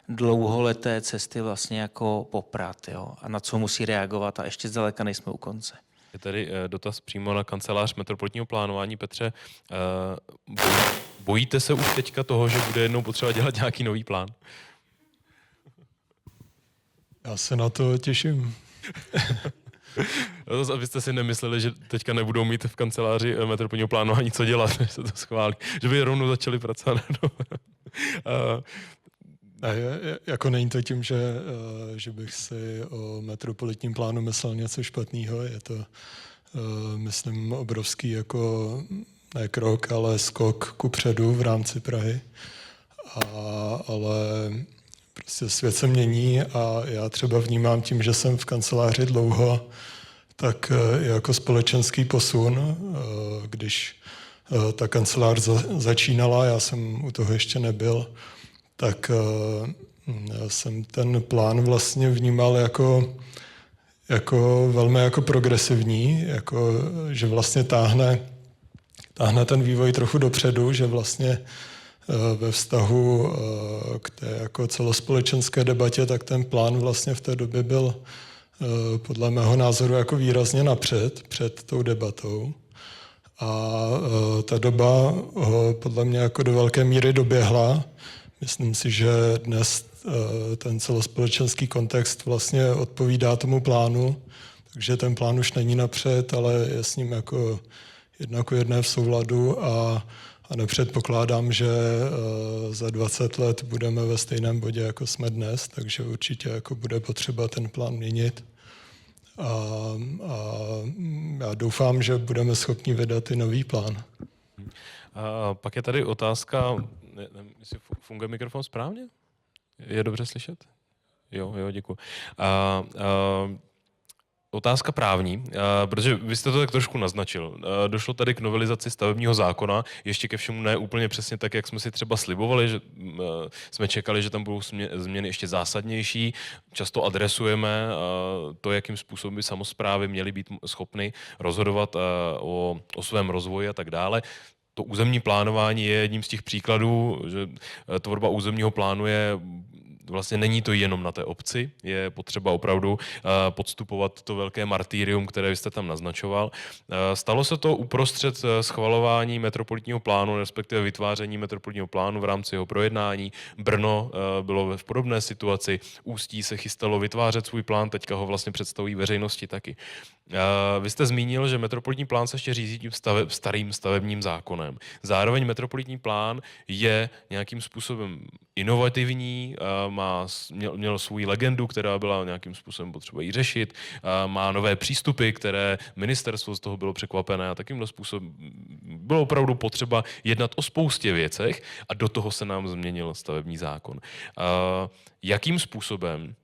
Speaker 7: dlouholeté cesty vlastně jako poprat, jo? A na co musí reagovat a ještě zdaleka nejsme u konce.
Speaker 1: Je tady dotaz přímo na kancelář metropolitního plánování. Petře, bojíte se už teďka toho, že bude jednou potřeba dělat nějaký nový plán?
Speaker 8: Já se na to těším.
Speaker 1: Abyste si nemysleli, že teďka nebudou mít v kanceláři metropolitního plánování co dělat, než se to schválí. Že by rovnou začali pracovat.
Speaker 8: Jako není to tím, že bych si o metropolitním plánu myslel něco špatného. Je to, myslím, obrovský jako ne krok, ale skok kupředu v rámci Prahy. Ale prostě svět se mění a já třeba vnímám tím, že jsem v kanceláři dlouho, tak jako společenský posun, když ta kancelář začínala, já jsem u toho ještě nebyl, tak jsem ten plán vlastně vnímal jako velmi jako progresivní, jako, že vlastně táhne ten vývoj trochu dopředu, že vlastně ve vztahu k té jako celospolečenské debatě, tak ten plán vlastně v té době byl podle mého názoru jako výrazně napřed, před tou debatou. A ta doba ho podle mě jako do velké míry doběhla. Myslím si, že dnes ten celospolečenský kontext vlastně odpovídá tomu plánu, Takže ten plán už není napřed, ale je s ním jako jedné v souladu a nepředpokládám, že za 20 let budeme ve stejném bodě, jako jsme dnes, takže určitě jako bude potřeba ten plán měnit. A já doufám, že budeme schopni vydat i nový plán.
Speaker 1: A pak je tady otázka, nevím, jestli funguje mikrofon správně? Je dobře slyšet? Jo, děkuji. Otázka právní, protože vy jste to tak trošku naznačil. Došlo tady k novelizaci stavebního zákona, ještě ke všemu ne úplně přesně tak, jak jsme si třeba slibovali, že jsme čekali, že tam budou změny ještě zásadnější. Často adresujeme to, jakým způsobem by samosprávy měly být schopny rozhodovat o svém rozvoji a tak dále. To územní plánování je jedním z těch příkladů, že tvorba územního plánu je vlastně není to jenom na té obci, je potřeba opravdu podstupovat to velké martýrium, které jste tam naznačoval. Stalo se to uprostřed schvalování metropolitního plánu, respektive vytváření metropolitního plánu v rámci jeho projednání. Brno bylo v podobné situaci, Ústí se chystalo vytvářet svůj plán, teďka ho vlastně představují veřejnosti taky. Vy jste zmínil, že metropolitní plán se ještě řídí tím starým stavebním zákonem. Zároveň metropolitní plán je nějakým způsobem inovativní, měl svou legendu, která byla nějakým způsobem potřeba jí řešit, má nové přístupy, které ministerstvo z toho bylo překvapené a takýmhle způsobem bylo opravdu potřeba jednat o spoustě věcech a do toho se nám změnil stavební zákon. Jakým způsobem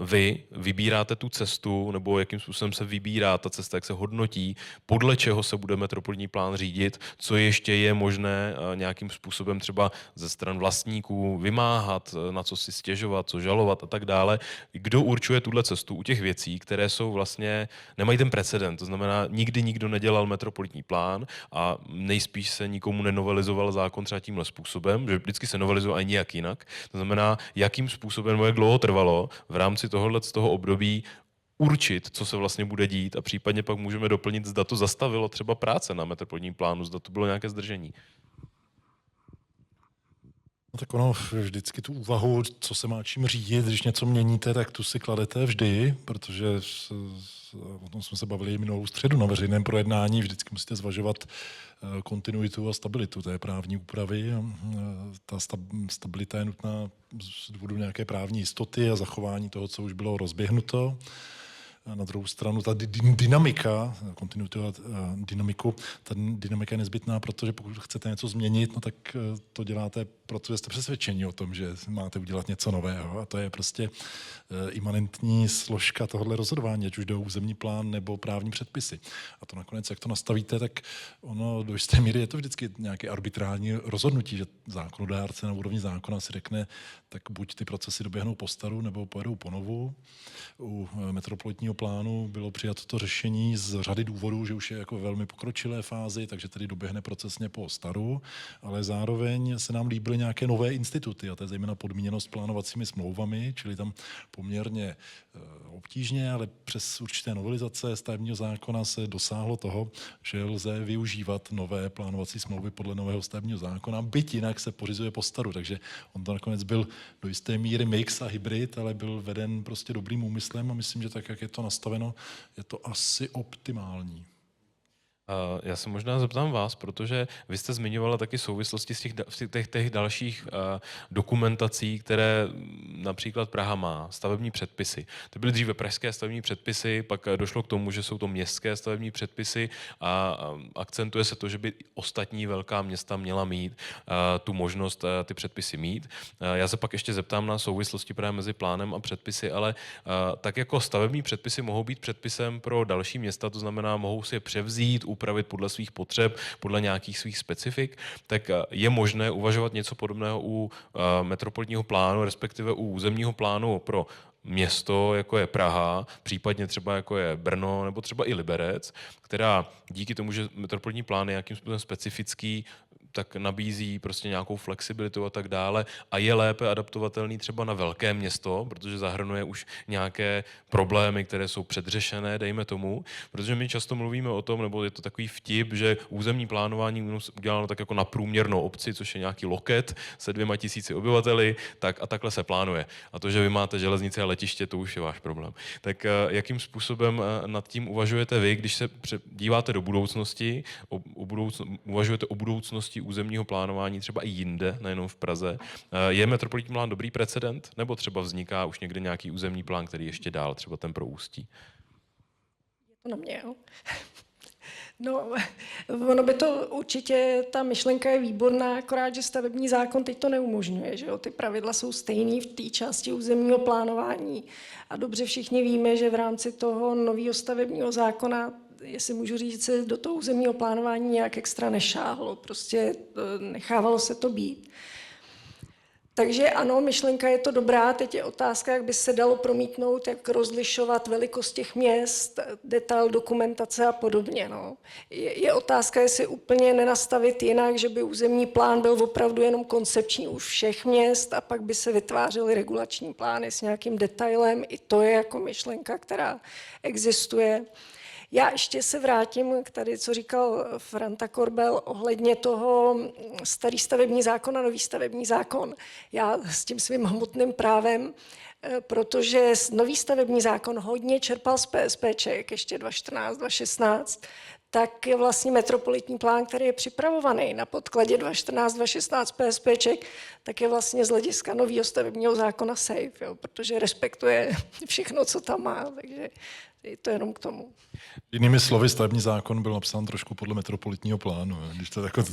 Speaker 1: vy vybíráte tu cestu, nebo jakým způsobem se vybírá ta cesta, jak se hodnotí, podle čeho se bude metropolitní plán řídit, co ještě je možné nějakým způsobem třeba ze stran vlastníků vymáhat, na co si stěžovat, co žalovat a tak dále. Kdo určuje tuhle cestu u těch věcí, které jsou vlastně, nemají ten precedent, to znamená, nikdy nikdo nedělal metropolitní plán a nejspíš se nikomu nenovelizoval zákon třeba tímhle způsobem, že vždycky se novelizoval ani nějak jinak. To znamená, jakým způsobem, nebo jak dlouho trvalo v rámci z toho období určit, co se vlastně bude dít a případně pak můžeme doplnit, zda to zastavilo třeba práce na metropolitním plánu, zda to bylo nějaké zdržení.
Speaker 5: No tak ono vždycky tu úvahu, co se má čím řídit, když něco měníte, tak tu si kladete vždy, protože o tom jsme se bavili minulou středu na veřejném projednání, vždycky musíte zvažovat kontinuitu a stabilitu té právní úpravy. Ta stabilita je nutná z důvodu nějaké právní jistoty a zachování toho, co už bylo rozběhnuto. A na druhou stranu ta dynamika, kontinuitu a dynamiku, ta dynamika je nezbytná, protože pokud chcete něco změnit, no tak to děláte, protože jste přesvědčeni o tom, že máte udělat něco nového. A to je prostě imanentní složka tohohle rozhodování, ať už jde o územní plán nebo právní předpisy. A to nakonec, jak to nastavíte, tak ono do jisté míry je to vždycky nějaké arbitrální rozhodnutí, že zákonodárce na úrovni zákona si řekne, tak buď ty procesy doběhnou po staru, nebo pojedou ponovu. U metropolitního plánu bylo přijato to řešení z řady důvodů, že už je jako velmi pokročilé fázi, takže tedy doběhne procesně po staru, ale zároveň se nám líbily nějaké nové instituty, a to je zejména podmíněnost plánovacími smlouvami, čili tam poměrně obtížně, ale přes určité novelizace stavebního zákona se dosáhlo toho, že lze využívat nové plánovací smlouvy podle nového stavebního zákona, byť jinak se pořizuje po staru, takže on to nakonec byl do jisté míry mix a hybrid, ale byl veden prostě dobrým úmyslem a myslím, že tak, jak je to nastaveno, je to asi optimální.
Speaker 1: Já se možná zeptám vás, protože vy jste zmiňovala taky souvislosti z těch dalších dokumentací, které například Praha má, stavební předpisy. To byly dříve pražské stavební předpisy, pak došlo k tomu, že jsou to městské stavební předpisy a akcentuje se to, že by ostatní velká města měla mít tu možnost ty předpisy mít. Já se pak ještě zeptám na souvislosti právě mezi plánem a předpisy, ale tak jako stavební předpisy mohou být předpisem pro další města, to znamená, mohou si je převzít, upravit podle svých potřeb, podle nějakých svých specifik, tak je možné uvažovat něco podobného u metropolitního plánu, respektive u územního plánu pro město, jako je Praha, případně třeba jako je Brno, nebo třeba i Liberec, která díky tomu, že metropolitní plán je nějakým způsobem specifický, tak nabízí prostě nějakou flexibilitu a tak dále a je lépe adaptovatelný třeba na velké město, protože zahrnuje už nějaké problémy, které jsou předřešené, dejme tomu, protože my často mluvíme o tom, nebo je to takový vtip, že územní plánování uděláno tak jako na průměrnou obci, což je nějaký loket se 2000 obyvateli, tak a takhle se plánuje. A to, že vy máte železnice a letiště, to už je váš problém. Tak jakým způsobem nad tím uvažujete vy, když se díváte do budoucnosti, uvažujete o budoucnosti územního plánování třeba i jinde, nejenom v Praze. Je metropolitní plán dobrý precedent, nebo třeba vzniká už někde nějaký územní plán, který ještě dál, třeba ten pro Ústí?
Speaker 4: Je to na mě, jo? No, ono by to určitě, ta myšlenka je výborná, akorát, že stavební zákon teď to neumožňuje, že jo? Ty pravidla jsou stejný v té části územního plánování a dobře všichni víme, že v rámci toho nového stavebního zákona, jestli můžu říct, se do toho územního plánování nějak extra nešáhlo, prostě nechávalo se to být. Takže ano, myšlenka je to dobrá, teď je otázka, jak by se dalo promítnout, jak rozlišovat velikost těch měst, detail dokumentace a podobně. No. Je otázka, jestli úplně nenastavit jinak, že by územní plán byl opravdu jenom koncepční u všech měst a pak by se vytvářely regulační plány s nějakým detailem. I to je jako myšlenka, která existuje. Já ještě se vrátím k tady, co říkal Franta Korbel ohledně toho starý stavební zákon a nový stavební zákon. Já s tím svým hmotným právem, protože nový stavební zákon hodně čerpal z PSPček, ještě 2014, 2016, tak je vlastně metropolitní plán, který je připravovaný na podkladě 2014, 2016 PSPček, tak je vlastně z hlediska nového stavebního zákona safe, jo, protože respektuje všechno, co tam má, takže je to jenom k tomu.
Speaker 5: Jinými slovy, stavební zákon byl napsán trošku podle metropolitního plánu. Když to jako,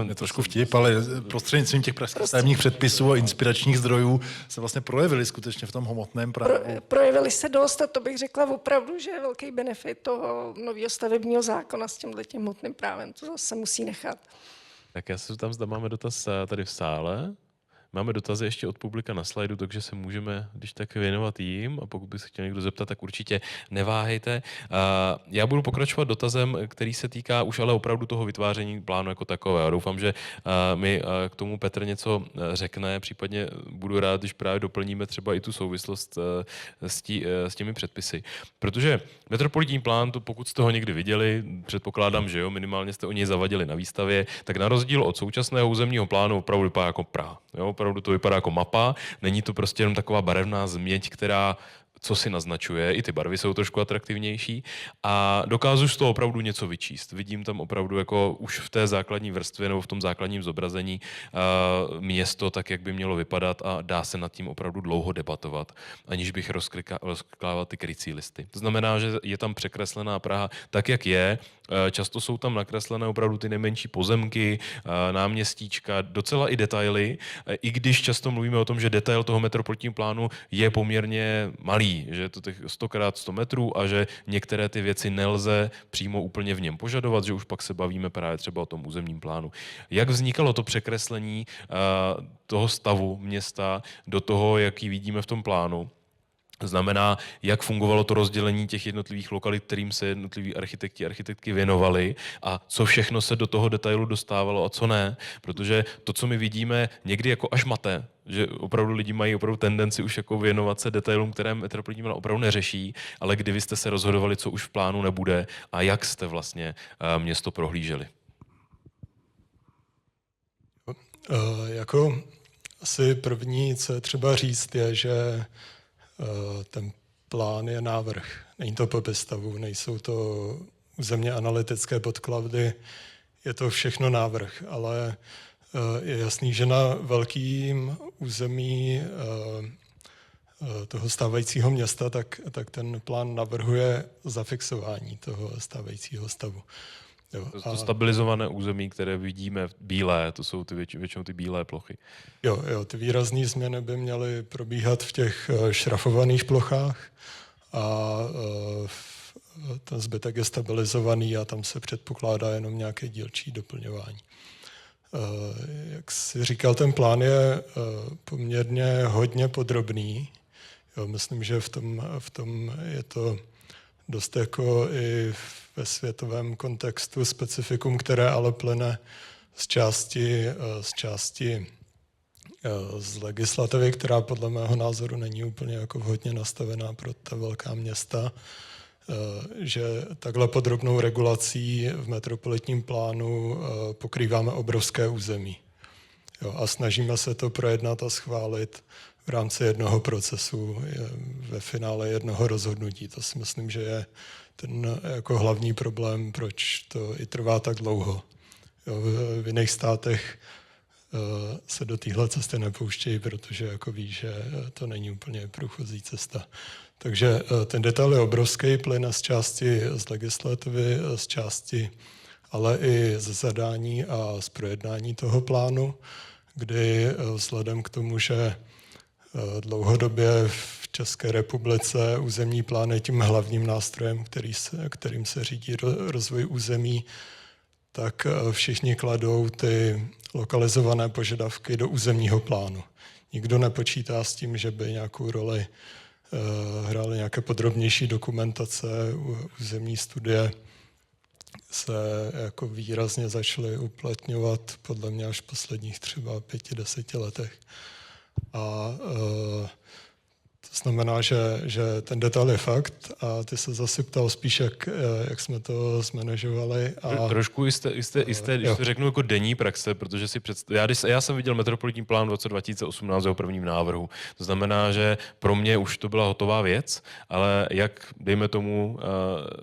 Speaker 5: je trošku vtip, ale prostřednictvím těch pražských stavebních předpisů a inspiračních zdrojů se vlastně projevily skutečně v tom hmotném právu.
Speaker 4: Projevily se dost a to bych řekla opravdu, že je velký benefit toho nového stavebního zákona s tímhletím hmotným právem. To zase musí nechat.
Speaker 1: Tak já se tam zda máme dotaz tady v sále. Máme dotazy ještě od publika na slajdu, takže se můžeme, když tak, věnovat jim a pokud by se chtěl někdo zeptat, tak určitě neváhejte. Já budu pokračovat dotazem, který se týká už ale opravdu toho vytváření plánu jako takové. Já doufám, že mi k tomu Petr něco řekne, případně budu rád, když právě doplníme třeba i tu souvislost s těmi předpisy. Protože metropolitní plán, to pokud jste ho někdy viděli, předpokládám, že jo, minimálně jste o něj zavadili na výstavě, tak na rozdíl od současného územního plánu opravdu vypadá jako Praha. Jo, opravdu to vypadá jako mapa, není to prostě jenom taková barevná změť, která co si naznačuje, i ty barvy jsou trošku atraktivnější a dokážu z toho opravdu něco vyčíst. Vidím tam opravdu jako už v té základní vrstvě nebo v tom základním zobrazení město tak, jak by mělo vypadat a dá se nad tím opravdu dlouho debatovat, aniž bych rozkládal ty krycí listy. To znamená, že je tam překreslená Praha tak, jak je. Často jsou tam nakreslené opravdu ty nejmenší pozemky, náměstíčka, docela i detaily, i když často mluvíme o tom, že detail toho metropolitního plánu je poměrně malý, že je to těch 100x100 metrů a že některé ty věci nelze přímo úplně v něm požadovat, že už pak se bavíme právě třeba o tom územním plánu. Jak vznikalo to překreslení toho stavu města do toho, jaký vidíme v tom plánu? Znamená, jak fungovalo to rozdělení těch jednotlivých lokalit, kterým se jednotliví architekti a architektky věnovali a co všechno se do toho detailu dostávalo a co ne. Protože to, co my vidíme, někdy jako až mate, že opravdu lidi mají opravdu tendenci už jako věnovat se detailům, které metropolitní plán opravdu neřeší, ale kdy vy jste se rozhodovali, co už v plánu nebude a jak jste vlastně město prohlíželi.
Speaker 8: Jako asi první, co je třeba říct, je, že ten plán je návrh. Není to popis stavu, nejsou to územně analytické podklady, je to všechno návrh, ale je jasný, že na velkým území toho stávajícího města, tak ten plán navrhuje zafixování toho stávajícího stavu. Jo,
Speaker 1: to stabilizované území, které vidíme bílé, to jsou ty většinou ty bílé plochy.
Speaker 8: Jo, ty výrazné změny by měly probíhat v těch šrafovaných plochách a ten zbytek je stabilizovaný a tam se předpokládá jenom nějaké dílčí doplňování. Jak si říkal, ten plán je poměrně hodně podrobný. Jo, myslím, že v tom je to dost jako i ve světovém kontextu specifikum, které ale plyne z části z legislativy, která podle mého názoru není úplně jako vhodně nastavená pro ta velká města, že takhle podrobnou regulací v metropolitním plánu pokrýváme obrovské území. Jo, a snažíme se to projednat a schválit v rámci jednoho procesu, ve finále jednoho rozhodnutí. To si myslím, že je ten jako hlavní problém, proč to i trvá tak dlouho. Jo, v jiných státech se do téhle cesty nepouštějí, protože jako ví, že to není úplně průchozí cesta. Takže ten detail je obrovský, plyne z části z legislativy, z části ale i ze zadání a z projednání toho plánu, kdy vzhledem k tomu, že dlouhodobě v České republice územní plán je tím hlavním nástrojem, kterým se řídí rozvoj území, tak všichni kladou ty lokalizované požadavky do územního plánu. Nikdo nepočítá s tím, že by nějakou roli hrály nějaké podrobnější dokumentace, územní studie se jako výrazně začaly uplatňovat podle mě až v posledních třeba 5-10 letech. A to znamená, že ten detail je fakt a ty se zase ptal spíš, jak jsme to zmanažovali. A
Speaker 1: trošku jste když to řeknu jako denní praxe, protože si já jsem viděl metropolitní plán v roce 2018 jeho prvním návrhu. To znamená, že pro mě už to byla hotová věc, ale jak, dejme tomu,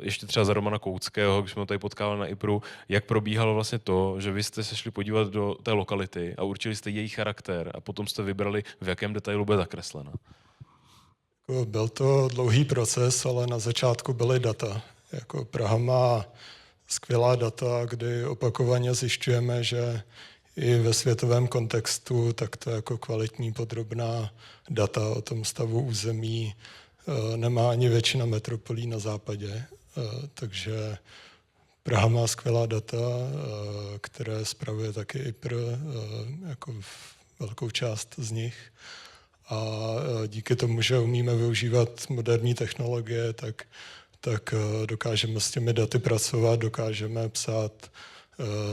Speaker 1: ještě třeba za Romana Kouckého, když jsme ho tady potkávali na IPRu, jak probíhalo vlastně to, že vy jste se šli podívat do té lokality a určili jste její charakter a potom jste vybrali, v jakém detailu bude zakreslena.
Speaker 8: Byl to dlouhý proces, ale na začátku byly data. Jako Praha má skvělá data, kdy opakovaně zjišťujeme, že i ve světovém kontextu takto jako kvalitní podrobná data o tom stavu území nemá ani většina metropolí na západě. Takže Praha má skvělá data, které spravuje taky IPR, jako velkou část z nich. A díky tomu, že umíme využívat moderní technologie, tak dokážeme s těmi daty pracovat, dokážeme psát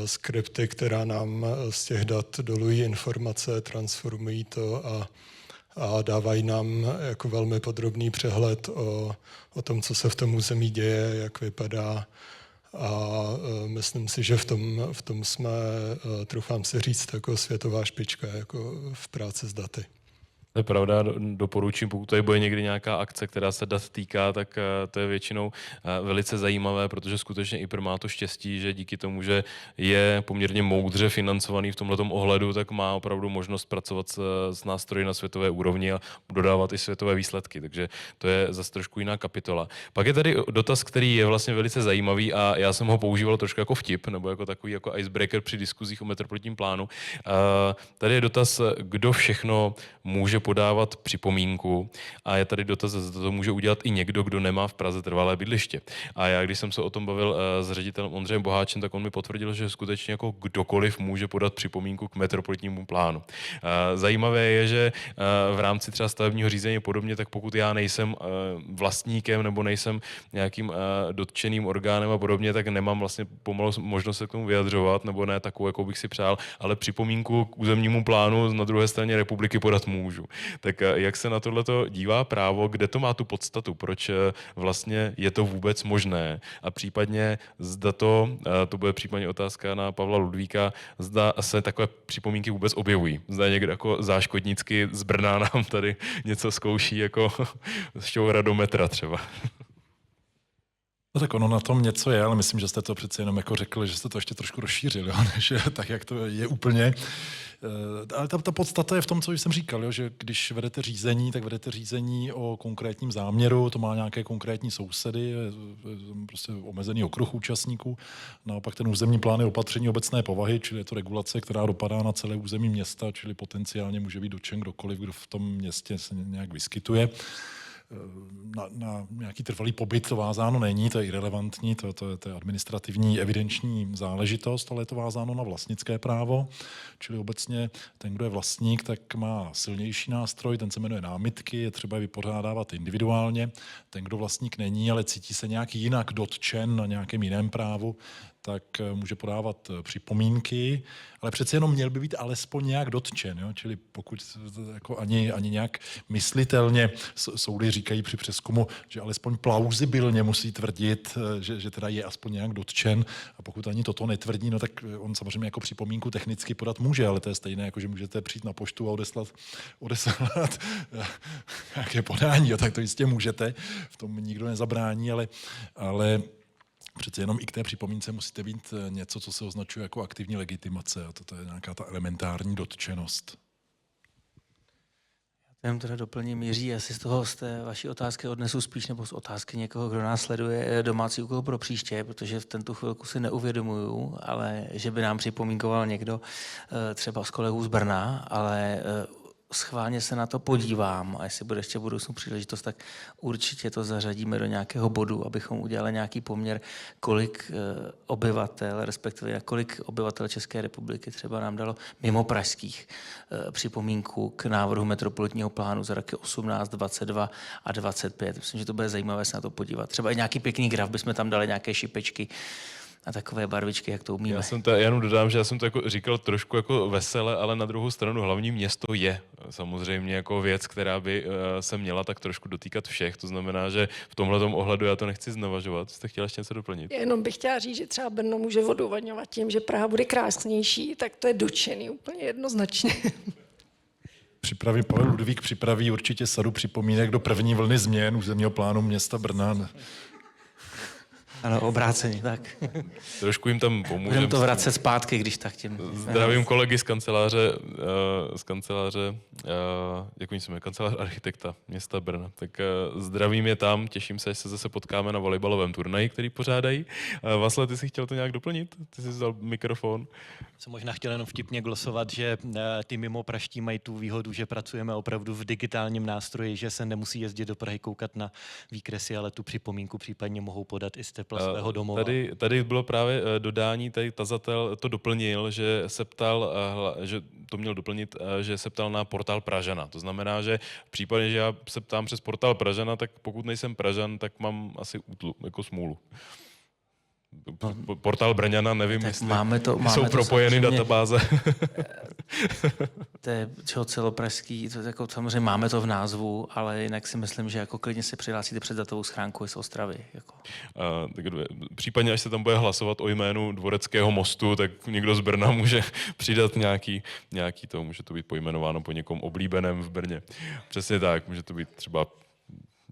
Speaker 8: skripty, která nám z těch dat dolují informace, transformují to a dávají nám jako velmi podrobný přehled o tom, co se v tom území děje, jak vypadá. A myslím si, že v tom jsme, troufám si říct, jako světová špička jako v práci s daty.
Speaker 1: To je pravda, doporučím, pokud tady bude někdy nějaká akce, která se dat týká, tak to je většinou velice zajímavé, protože skutečně IPR má to štěstí, že díky tomu, že je poměrně moudře financovaný v tomhletom ohledu, tak má opravdu možnost pracovat s nástroji na světové úrovni a dodávat i světové výsledky, takže to je zase trošku jiná kapitola. Pak je tady dotaz, který je vlastně velice zajímavý a já jsem ho používal trošku jako vtip, nebo jako takový jako icebreaker při diskuzích o metropolitním plánu. Tady je dotaz, kdo všechno může podávat připomínku a je tady dotaz, zda to může udělat i někdo, kdo nemá v Praze trvalé bydliště. A já, když jsem se o tom bavil s ředitelem Ondřejem Boháčem, tak on mi potvrdil, že skutečně jako kdokoliv může podat připomínku k metropolitnímu plánu. Zajímavé je, že v rámci třeba stavebního řízení podobně, tak pokud já nejsem vlastníkem nebo nejsem nějakým dotčeným orgánem a podobně, tak nemám vlastně pomalu možnost se k tomu vyjadřovat, nebo ne takovou, jakou bych si přál, ale připomínku k územnímu plánu na druhé straně republiky podat můžu. Tak jak se na tohleto dívá právo, kde to má tu podstatu, proč vlastně je to vůbec možné a případně zda to bude případně otázka na Pavla Ludvíka, zda se takové připomínky vůbec objevují. Zda někdo jako záškodnicky z Brna nám tady něco zkouší jako šťoura do metra třeba.
Speaker 5: No tak ono na tom něco je, ale myslím, že jste to přece jenom jako řekli, že jste to ještě trošku rozšířili, jo? Než tak, jak to je úplně. Ale ta podstata je v tom, co jsem říkal, jo? Že když vedete řízení, tak vedete řízení o konkrétním záměru, to má nějaké konkrétní sousedy, prostě omezený okruh účastníků. Naopak ten územní plán je opatření obecné povahy, čili je to regulace, která dopadá na celé území města, čili potenciálně může být dotčen kdokoliv, kdo v tom městě se nějak vyskytuje. Na nějaký trvalý pobyt to vázáno není, to je irelevantní, to je administrativní evidenční záležitost, ale je to vázáno na vlastnické právo, čili obecně ten, kdo je vlastník, tak má silnější nástroj, ten se jmenuje námitky, je třeba je vypořádávat individuálně. Ten, kdo vlastník není, ale cítí se nějak jinak dotčen na nějakém jiném právu, tak může podávat připomínky, ale přece jenom měl by být alespoň nějak dotčen. Jo? Čili pokud jako ani nějak myslitelně soudy říkají při přezkumu, že alespoň plauzibilně musí tvrdit, že teda je aspoň nějak dotčen, a pokud ani toto netvrdí, no tak on samozřejmě jako připomínku technicky podat může, ale to je stejné, jako že můžete přijít na poštu a odeslat nějaké podání, jo, tak to jistě můžete, v tom nikdo nezabrání, ale přece jenom i k té připomínce musíte být něco, co se označuje jako aktivní legitimace, a to je nějaká ta elementární dotčenost.
Speaker 7: Jenom teda doplním, Jiří, já si z té vaší otázky odnesu spíš nebo z otázky někoho, kdo nás sleduje, domácí úkol pro příště, protože v tento chvilku si neuvědomuju, ale že by nám připomínkoval někdo třeba z kolegů z Brna, ale schválně se na to podívám a jestli bude ještě v budoucnu příležitost, tak určitě to zařadíme do nějakého bodu, abychom udělali nějaký poměr, kolik obyvatel, respektive kolik obyvatel České republiky třeba nám dalo mimo pražských připomínku k návrhu metropolitního plánu za roky 18, 22 a 25. Myslím, že to bude zajímavé se na to podívat. Třeba i nějaký pěkný graf, bychom tam dali nějaké šipečky a takové barvičky, jak to umíme.
Speaker 1: Já jenom dodám, že já jsem to jako říkal trošku jako vesele, ale na druhou stranu hlavní město je samozřejmě jako věc, která by se měla tak trošku dotýkat všech. To znamená, že v tomhletom ohledu já to nechci znevažovat. Jste chtěla ještě něco doplnit?
Speaker 4: Jenom bych chtěla říct, že třeba Brno může odůvodňovat tím, že Praha bude krásnější, tak to je dotčený úplně jednoznačně.
Speaker 5: Pavel Ludvík připraví určitě sadu připomínek do první vlny změn územního plánu města Brna.
Speaker 7: Ano, obráceně, tak.
Speaker 1: Trošku jim tam pomůžeme.
Speaker 7: Budeme to vracet zpátky, když tak tím.
Speaker 1: Zdravím kolegy z kanceláře, jak oni se jmenuje, kancelář architekta města Brna. Tak zdravím je tam, těším se, až se zase potkáme na volejbalovém turnaji, který pořádají. Vasle, ty jsi chtěl to nějak doplnit? Ty jsi vzal mikrofon.
Speaker 2: Jsem možná chtěl jenom vtipně glosovat, že ty mimo praští mají tu výhodu, že pracujeme opravdu v digitálním nástroji, že se nemusí jezdit do Prahy koukat na výkresy, ale tu připomínku případně mohou podat i z tepla svého domova.
Speaker 1: Tady bylo právě dodání, tady tazatel to doplnil, že se ptal, že to měl doplnit, že se ptal na portál Pražana. To znamená, že v případě, že já se ptám přes portál Pražana, tak pokud nejsem Pražan, tak mám asi jako smůlu. Portál Brňana, nevím, jestli jsou propojeny databáze.
Speaker 7: To je celopražský, jako, samozřejmě máme to v názvu, ale jinak si myslím, že jako klidně se přihlásíte před datovou schránku z Ostravy. Jako.
Speaker 1: Případně, až se tam bude hlasovat o jménu Dvoreckého mostu, tak někdo z Brna může přidat nějaký to, může to být pojmenováno po někom oblíbeném v Brně. Přesně tak, může to být třeba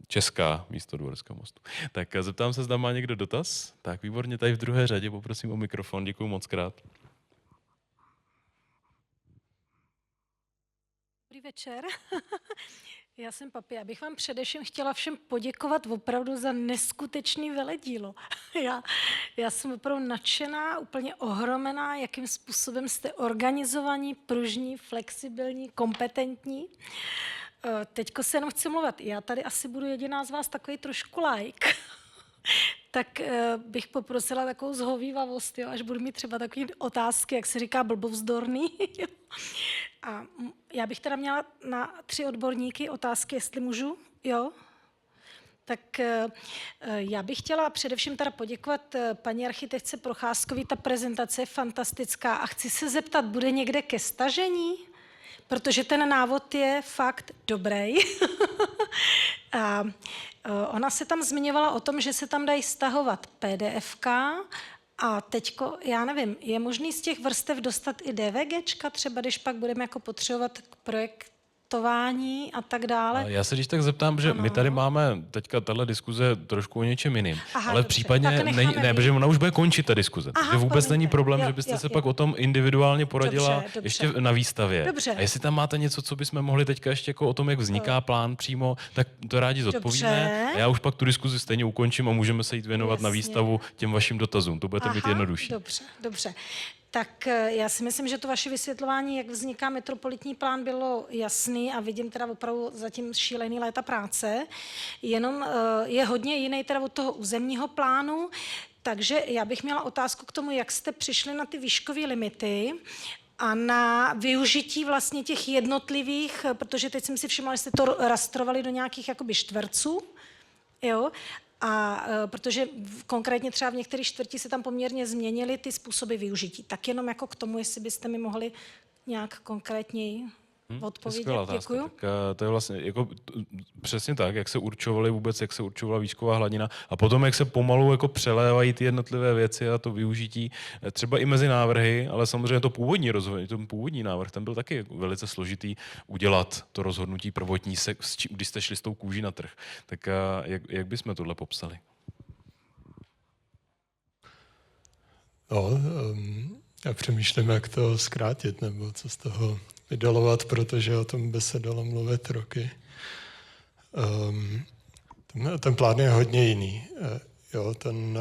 Speaker 1: Česká místo Dvorského mostu. Tak zeptám se, zda má někdo dotaz? Tak výborně, tady v druhé řadě, poprosím o mikrofon, děkuji moc krát.
Speaker 9: Dobrý večer. Já jsem Papi. Já bych vám především chtěla všem poděkovat opravdu za neskutečný veledílo. Já jsem opravdu nadšená, úplně ohromená, jakým způsobem jste organizovaní, pružní, flexibilní, kompetentní. Teďko se jenom chci mluvit. Já tady asi budu jediná z vás takový trošku like. Tak bych poprosila takovou zhovívavost, jo, až budu mít třeba takové otázky, jak se říká, blbovzdorný. A já bych teda měla na 3 odborníky otázky, jestli můžu, jo? Tak já bych chtěla především teda poděkovat paní architektce Procházkové, ta prezentace je fantastická a chci se zeptat, bude někde ke stažení? Protože ten návod je fakt dobrý. A ona se tam zmiňovala o tom, že se tam dají stahovat PDFka a teďko, já nevím, je možný z těch vrstev dostat i DVGčka, třeba když pak budeme jako potřebovat k projektování a tak dále.
Speaker 1: Já se když tak zeptám, že my tady máme teďka tahle diskuze trošku o něčem jiným, ale v případě, protože ona už bude končit ta diskuze, takže vůbec není problém, že byste se pak o tom individuálně poradila ještě na výstavě.
Speaker 9: Dobře.
Speaker 1: A jestli tam máte něco, co bychom mohli teďka ještě jako o tom, jak vzniká plán přímo, tak to rádi zodpovíme. A já už pak tu diskuzi stejně ukončím a můžeme se jít věnovat na výstavu těm vašim dotazům. To bude to být jednodušší.
Speaker 9: Dobře. Tak já si myslím, že to vaše vysvětlování, jak vzniká metropolitní plán, bylo jasný a vidím teda opravdu zatím šílený léta práce. Jenom je hodně jiný teda od toho územního plánu, takže já bych měla otázku k tomu, jak jste přišli na ty výškové limity a na využití vlastně těch jednotlivých, protože teď jsem si všimla, že jste to rastrovali do nějakých jakoby čtverců, jo, A protože konkrétně třeba v některých čtvrtí se tam poměrně změnily ty způsoby využití. Tak jenom jako k tomu, jestli byste mi mohli nějak konkrétněji odpovědět. Děkuju.
Speaker 1: Tak to je vlastně jako přesně tak, jak se určovaly vůbec, jak se určovala výšková hladina a potom, jak se pomalu jako přelévají ty jednotlivé věci a to využití, třeba i mezi návrhy, ale samozřejmě to původní rozhodnutí, ten původní návrh, ten byl taky velice složitý udělat to rozhodnutí prvotní, když jste šli s tou kůží na trh. Tak jak bychom tohle popsali?
Speaker 8: No, já přemýšlím, jak to zkrátit, nebo co z toho vydalovat, protože o tom by se dalo mluvit roky. Ten plán je hodně jiný. Jo, ten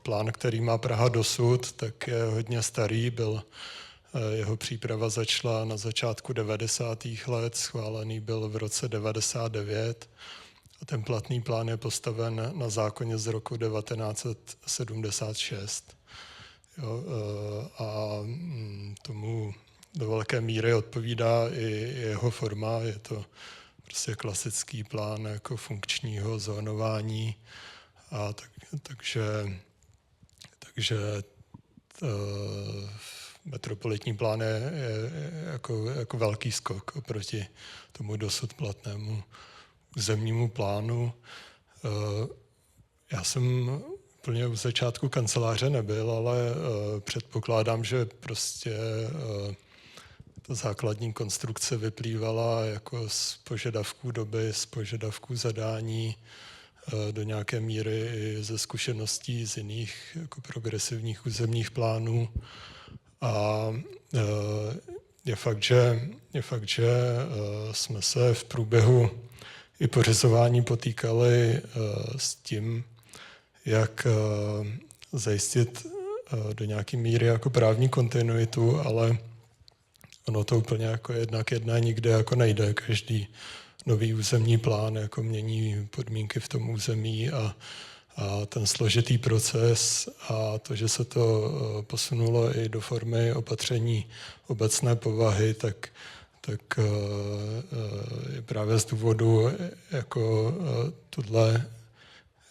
Speaker 8: plán, který má Praha dosud, tak je hodně starý. Jeho příprava začala na začátku 90. let, schválený byl v roce 99 a ten platný plán je postaven na zákoně z roku 1976. Jo, a tomu do velké míry odpovídá i jeho forma. Je to prostě klasický plán jako funkčního zónování. A takže metropolitní plán je jako velký skok oproti tomu dosud platnému územnímu plánu. Já jsem úplně u začátku kanceláře nebyl, ale předpokládám, že prostě ta základní konstrukce vyplývala jako z požadavků doby, z požadavků zadání, do nějaké míry i ze zkušeností z jiných jako progresivních územních plánů. A je fakt, že jsme se v průběhu i pořizování potýkali s tím, jak zajistit do nějaké míry jako právní kontinuitu, ale ono to úplně jako jednak jedna nikde jako nejde. Každý nový územní plán jako mění podmínky v tom území a ten složitý proces a to, že se to posunulo i do formy opatření obecné povahy, tak je právě z důvodu jako tuhle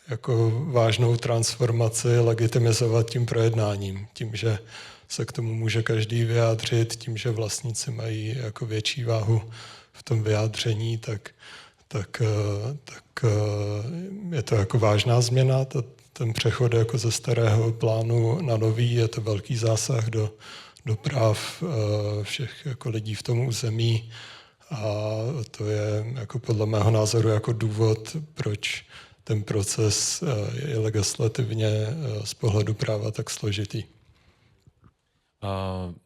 Speaker 8: jako vážnou transformaci legitimizovat tím projednáním, tím, že se k tomu může každý vyjádřit, tím, že vlastníci mají jako větší váhu v tom vyjádření, tak je to jako vážná změna. Ten přechod jako ze starého plánu na nový, je to velký zásah do práv všech jako lidí v tom území a to je jako podle mého názoru jako důvod, proč ten proces je legislativně z pohledu práva tak složitý.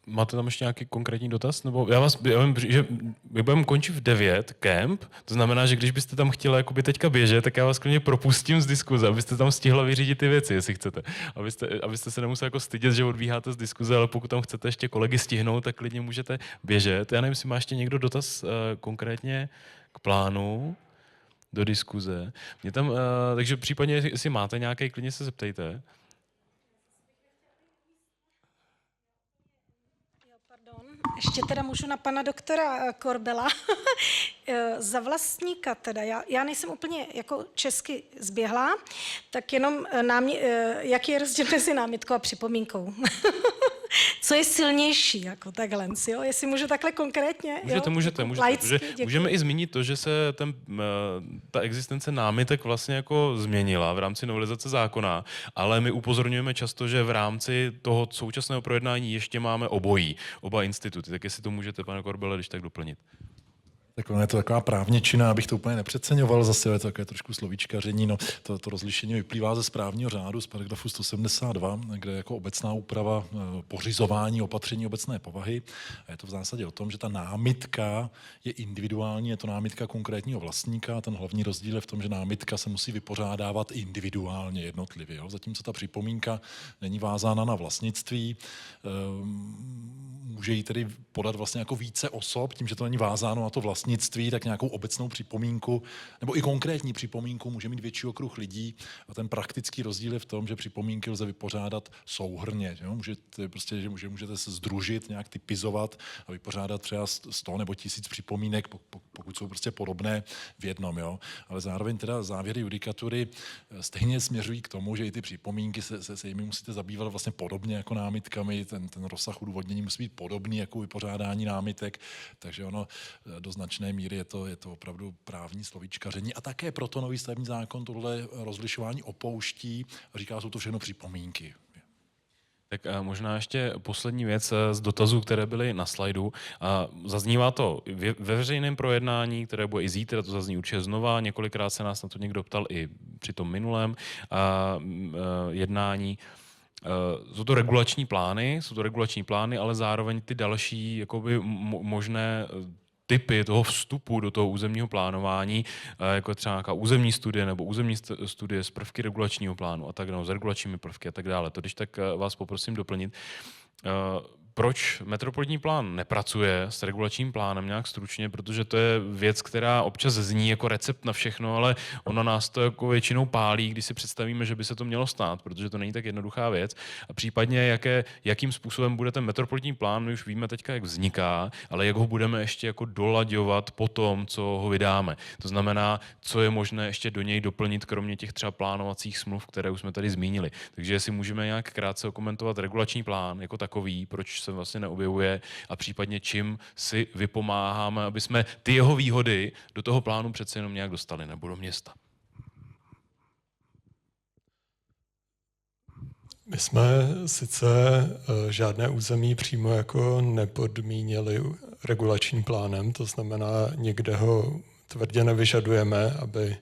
Speaker 1: Máte tam ještě nějaký konkrétní dotaz? Nebo já vím, že my budeme končit v 9 kemp, to znamená, že když byste tam chtěla jakoby teďka běžet, tak já vás klidně propustím z diskuze, abyste tam stihla vyřídit ty věci, jestli chcete. Abyste se nemuseli jako stydět, že odbíháte z diskuze, ale pokud tam chcete ještě kolegy stihnout, tak klidně můžete běžet. Já nevím, jestli má ještě někdo dotaz konkrétně k plánu do diskuze. Mě tam, takže případně, jestli máte nějaký, klidně se zeptejte.
Speaker 9: Ještě teda můžu na pana doktora Korbela. Za vlastníka teda, já nejsem úplně jako česky zběhlá, tak jenom jaký je rozdíl mezi námitkou a připomínkou? Co je silnější, jako takhle, jo? Jestli můžu takhle konkrétně?
Speaker 1: Můžete. Můžeme i zmínit to, že se ta existence námitek vlastně jako změnila v rámci novelizace zákona, ale my upozorňujeme často, že v rámci toho současného projednání ještě máme oba instituty. Tak jestli to můžete, pane Korbele, když tak doplnit.
Speaker 5: Tak ono je to taková právničina, abych to úplně nepřeceňoval, zase je to také trošku slovíčkaření. No, to rozlišení vyplývá ze správního řádu z paragrafu 172, kde jako obecná úprava pořizování opatření obecné povahy. A je to v zásadě o tom, že ta námitka je individuální, je to námitka konkrétního vlastníka. Ten hlavní rozdíl je v tom, že námitka se musí vypořádávat individuálně, jednotlivě. Jo? Zatímco ta připomínka není vázána na vlastnictví, může jí tedy podat vlastně jako více osob, tím, že to není vázáno na to vlastnictví, tak nějakou obecnou připomínku nebo i konkrétní připomínku může mít větší okruh lidí a ten praktický rozdíl je v tom, že připomínky lze vypořádat souhrnně. Že? Můžete se sdružit, nějak typizovat a vypořádat třeba 100 nebo 1000 připomínek, pokud jsou prostě podobné v jednom. Jo? Ale zároveň teda závěry judikatury stejně směřují k tomu, že i ty připomínky se jimi musíte zabývat vlastně podobně jako námitkami, ten rozsah udůvodnění musí být podobný jako vypořádání námitek, takže ono do značné míry je to opravdu právní slovíčkaření a také proto nový stavební zákon tohle rozlišování opouští a říká, jsou to všechno připomínky.
Speaker 1: Tak možná ještě poslední věc z dotazů, které byly na slajdu. Zaznívá to ve veřejném projednání, které bude i zítra, to zazní určitě znova. Několikrát se nás na to někdo ptal i při tom minulém jednání. Jsou to regulační plány, ale zároveň ty další jakoby možné typy toho vstupu do toho územního plánování, jako třeba nějaká územní studie nebo územní studie z prvky regulačního plánu a tak dále, s regulačními prvky a tak dále. To když tak vás poprosím doplnit. Proč metropolitní plán nepracuje s regulačním plánem nějak stručně, protože to je věc, která občas zní jako recept na všechno, ale ono nás to jako většinou pálí, když si představíme, že by se to mělo stát, protože to není tak jednoduchá věc. A případně jakým způsobem bude ten metropolitní plán, my už víme teďka, jak vzniká, ale jak ho budeme ještě jako dolaďovat po tom, co ho vydáme. To znamená, co je možné ještě do něj doplnit, kromě těch třeba plánovacích smluv, které už jsme tady zmínili. Takže jestli můžeme nějak krátce okomentovat regulační plán jako takový, proč se vlastně neobjevuje a případně čím si vypomáháme, aby jsme ty jeho výhody do toho plánu přece jenom nějak dostali nebo do města.
Speaker 8: My jsme sice žádné území přímo jako nepodmínili regulačním plánem, to znamená, nikde ho tvrdě nevyžadujeme, aby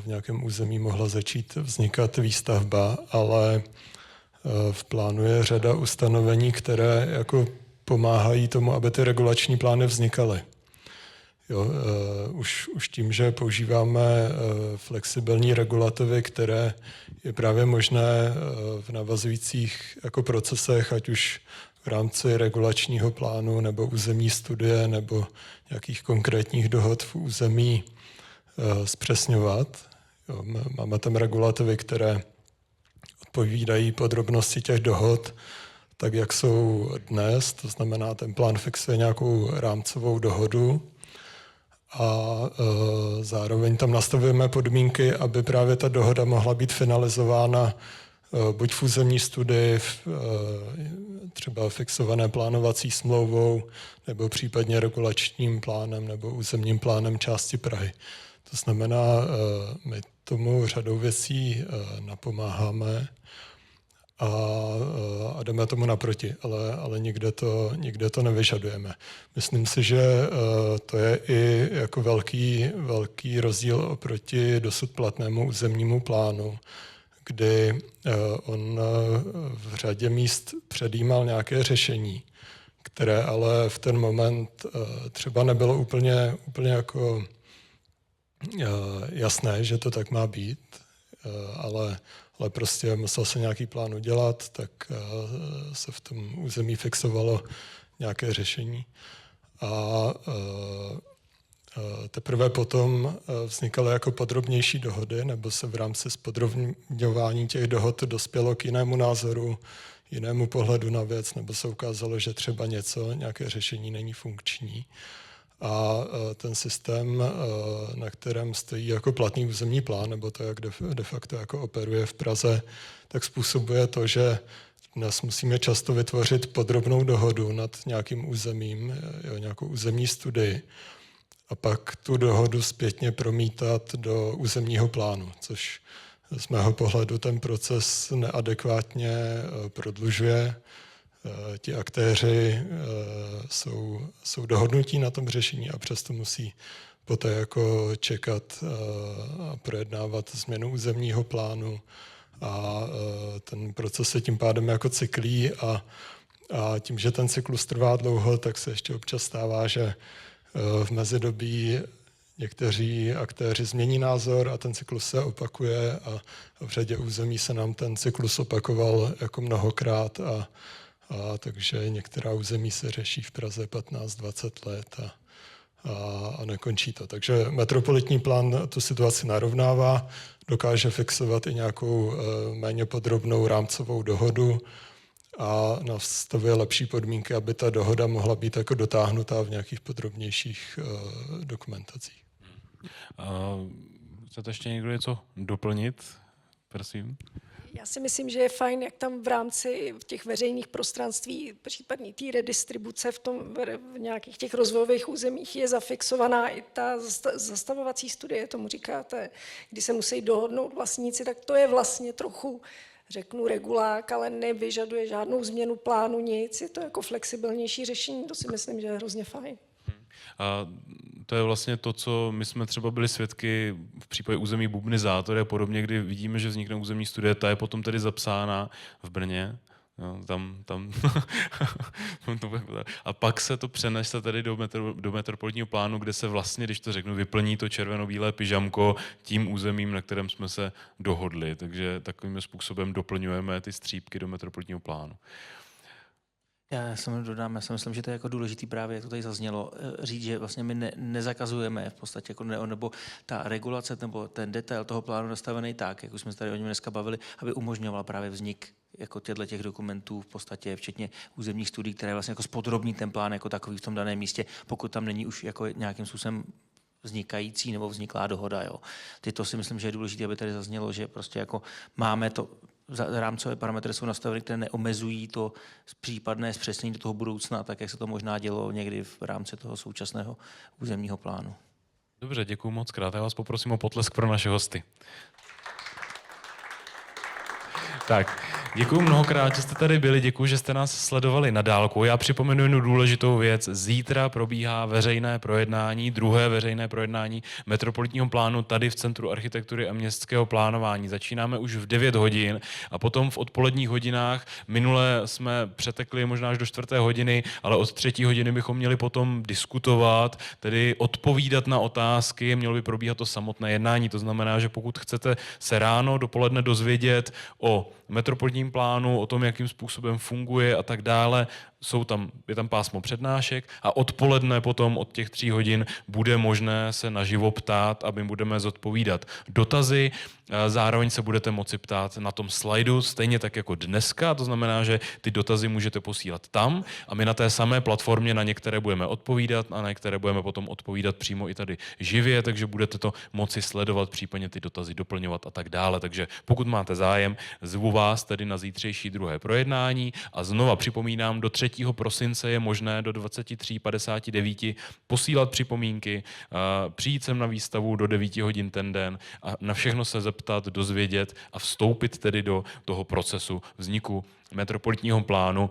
Speaker 8: v nějakém území mohla začít vznikat výstavba, ale v plánu je řada ustanovení, které jako pomáhají tomu, aby ty regulační plány vznikaly. Jo, už tím, že používáme flexibilní regulativy, které je právě možné v navazujících jako procesech, ať už v rámci regulačního plánu nebo územní studie nebo nějakých konkrétních dohod v území zpřesňovat. Jo, máme tam regulativy, které odpovídají podrobnosti těch dohod, tak jak jsou dnes, to znamená, ten plán fixuje nějakou rámcovou dohodu a zároveň tam nastavujeme podmínky, aby právě ta dohoda mohla být finalizována buď v územní studii, třeba fixované plánovací smlouvou, nebo případně regulačním plánem nebo územním plánem části Prahy. To znamená, my tomu řadou věcí napomáháme a jdeme tomu naproti, ale nikde to nevyžadujeme. Myslím si, že to je i jako velký rozdíl oproti dosud platnému územnímu plánu, kdy on v řadě míst předjímal nějaké řešení, které ale v ten moment třeba nebylo úplně jako jasné, že to tak má být, ale prostě musel se nějaký plán udělat, tak se v tom území fixovalo nějaké řešení. A teprve potom vznikaly jako podrobnější dohody, nebo se v rámci spodrobňování těch dohod dospělo k jinému názoru, jinému pohledu na věc, nebo se ukázalo, že třeba nějaké řešení není funkční. A ten systém, na kterém stojí jako platný územní plán, nebo to, jak de facto jako operuje v Praze, tak způsobuje to, že dnes musíme často vytvořit podrobnou dohodu nad nějakým územím, nějakou územní studii, a pak tu dohodu zpětně promítat do územního plánu, což z mého pohledu ten proces neadekvátně prodlužuje. Ti aktéři jsou dohodnutí na tom řešení a přesto musí poté jako čekat a projednávat změnu územního plánu a ten proces se tím pádem jako cyklí a tím, že ten cyklus trvá dlouho, tak se ještě občas stává, že v mezidobí někteří aktéři změní názor a ten cyklus se opakuje a v řadě území se nám ten cyklus opakoval jako mnohokrát a takže některá území se řeší v Praze 15-20 let a nekončí to. Takže metropolitní plán tu situaci narovnává, dokáže fixovat i nějakou méně podrobnou rámcovou dohodu a nastavuje lepší podmínky, aby ta dohoda mohla být jako dotáhnutá v nějakých podrobnějších dokumentacích.
Speaker 1: Chcete ještě někdo něco doplnit? Prosím.
Speaker 4: Já si myslím, že je fajn, jak tam v rámci těch veřejných prostranství, případně té redistribuce v nějakých těch rozvojových územích je zafixovaná i ta zastavovací studie, tomu říkáte, kdy se musí dohodnout vlastníci, tak to je vlastně trochu, řeknu, regulák, ale nevyžaduje žádnou změnu plánu, nic, je to jako flexibilnější řešení, to si myslím, že je hrozně fajn.
Speaker 1: A to je vlastně to, co my jsme třeba byli svědky v případě území Bubny-Zátory a podobně, kdy vidíme, že vznikne územní studie, ta je potom tedy zapsána v Brně. No, tam. A pak se to přenese tady do metropolitního plánu, kde se vlastně, když to řeknu, vyplní to červeno-bílé pyžamko tím územím, na kterém jsme se dohodli. Takže takovým způsobem doplňujeme ty střípky do metropolitního plánu.
Speaker 7: Já jsem dodám, já si myslím, že to je jako důležitý právě, jak to tady zaznělo, říct, že vlastně my nezakazujeme v podstatě, jako nebo ta regulace nebo ten detail toho plánu nastavený tak, jak už jsme se tady o něm dneska bavili, aby umožňovala právě vznik jako těch dokumentů v podstatě, včetně územních studií, které vlastně jako spodrobní ten plán jako takový v tom daném místě, pokud tam není už jako nějakým způsobem vznikající nebo vzniklá dohoda. Jo. To si myslím, že je důležité, aby tady zaznělo, že prostě jako máme to, rámcové parametry jsou nastaveny, které neomezují to případné zpřesnění do toho budoucna, tak jak se to možná dělo někdy v rámci toho současného územního plánu.
Speaker 1: Dobře, děkuji moc krát. Já vás poprosím o potlesk pro naše hosty. Tak, děkuji mnohokrát, že jste tady byli, děkuji, že jste nás sledovali na dálku. Já připomenu jednu důležitou věc. Zítra probíhá veřejné projednání, druhé veřejné projednání metropolitního plánu tady v Centru architektury a městského plánování. Začínáme už v 9 hodin a potom v odpoledních hodinách, minule jsme přetekli možná až do 4. hodiny, ale od 3. hodiny bychom měli potom diskutovat, tedy odpovídat na otázky, mělo by probíhat to samotné jednání. To znamená, že pokud chcete se ráno, dopoledne dozvědět o metropolitním plánu, o tom, jakým způsobem funguje a tak dále, je tam pásmo přednášek a odpoledne potom od těch 3 hodin bude možné se naživo ptát a my budeme zodpovídat dotazy. Zároveň se budete moci ptát na tom slajdu, stejně tak jako dneska, to znamená, že ty dotazy můžete posílat tam a my na té samé platformě na některé budeme odpovídat a na některé budeme potom odpovídat přímo i tady živě, takže budete to moci sledovat, případně ty dotazy doplňovat a tak dále. Takže pokud máte zájem, zvu vás tedy na zítřejší druhé projednání a znova připomínám, do 3. prosince je možné do 23:59 posílat připomínky, přijít sem na výstavu do 9 hodin ten den a na všechno se zeptat, dozvědět a vstoupit tedy do toho procesu vzniku metropolitního plánu.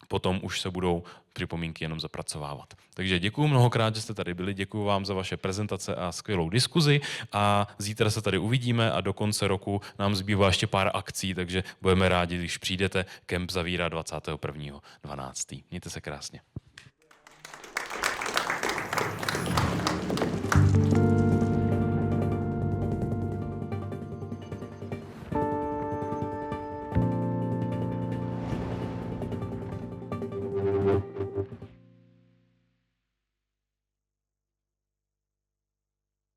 Speaker 1: Potom už se budou připomínky jenom zapracovávat. Takže děkuji mnohokrát, že jste tady byli, děkuji vám za vaše prezentace a skvělou diskuzi a zítra se tady uvidíme a do konce roku nám zbývá ještě pár akcí, takže budeme rádi, když přijdete. Kemp zavírá 21.12. Mějte se krásně.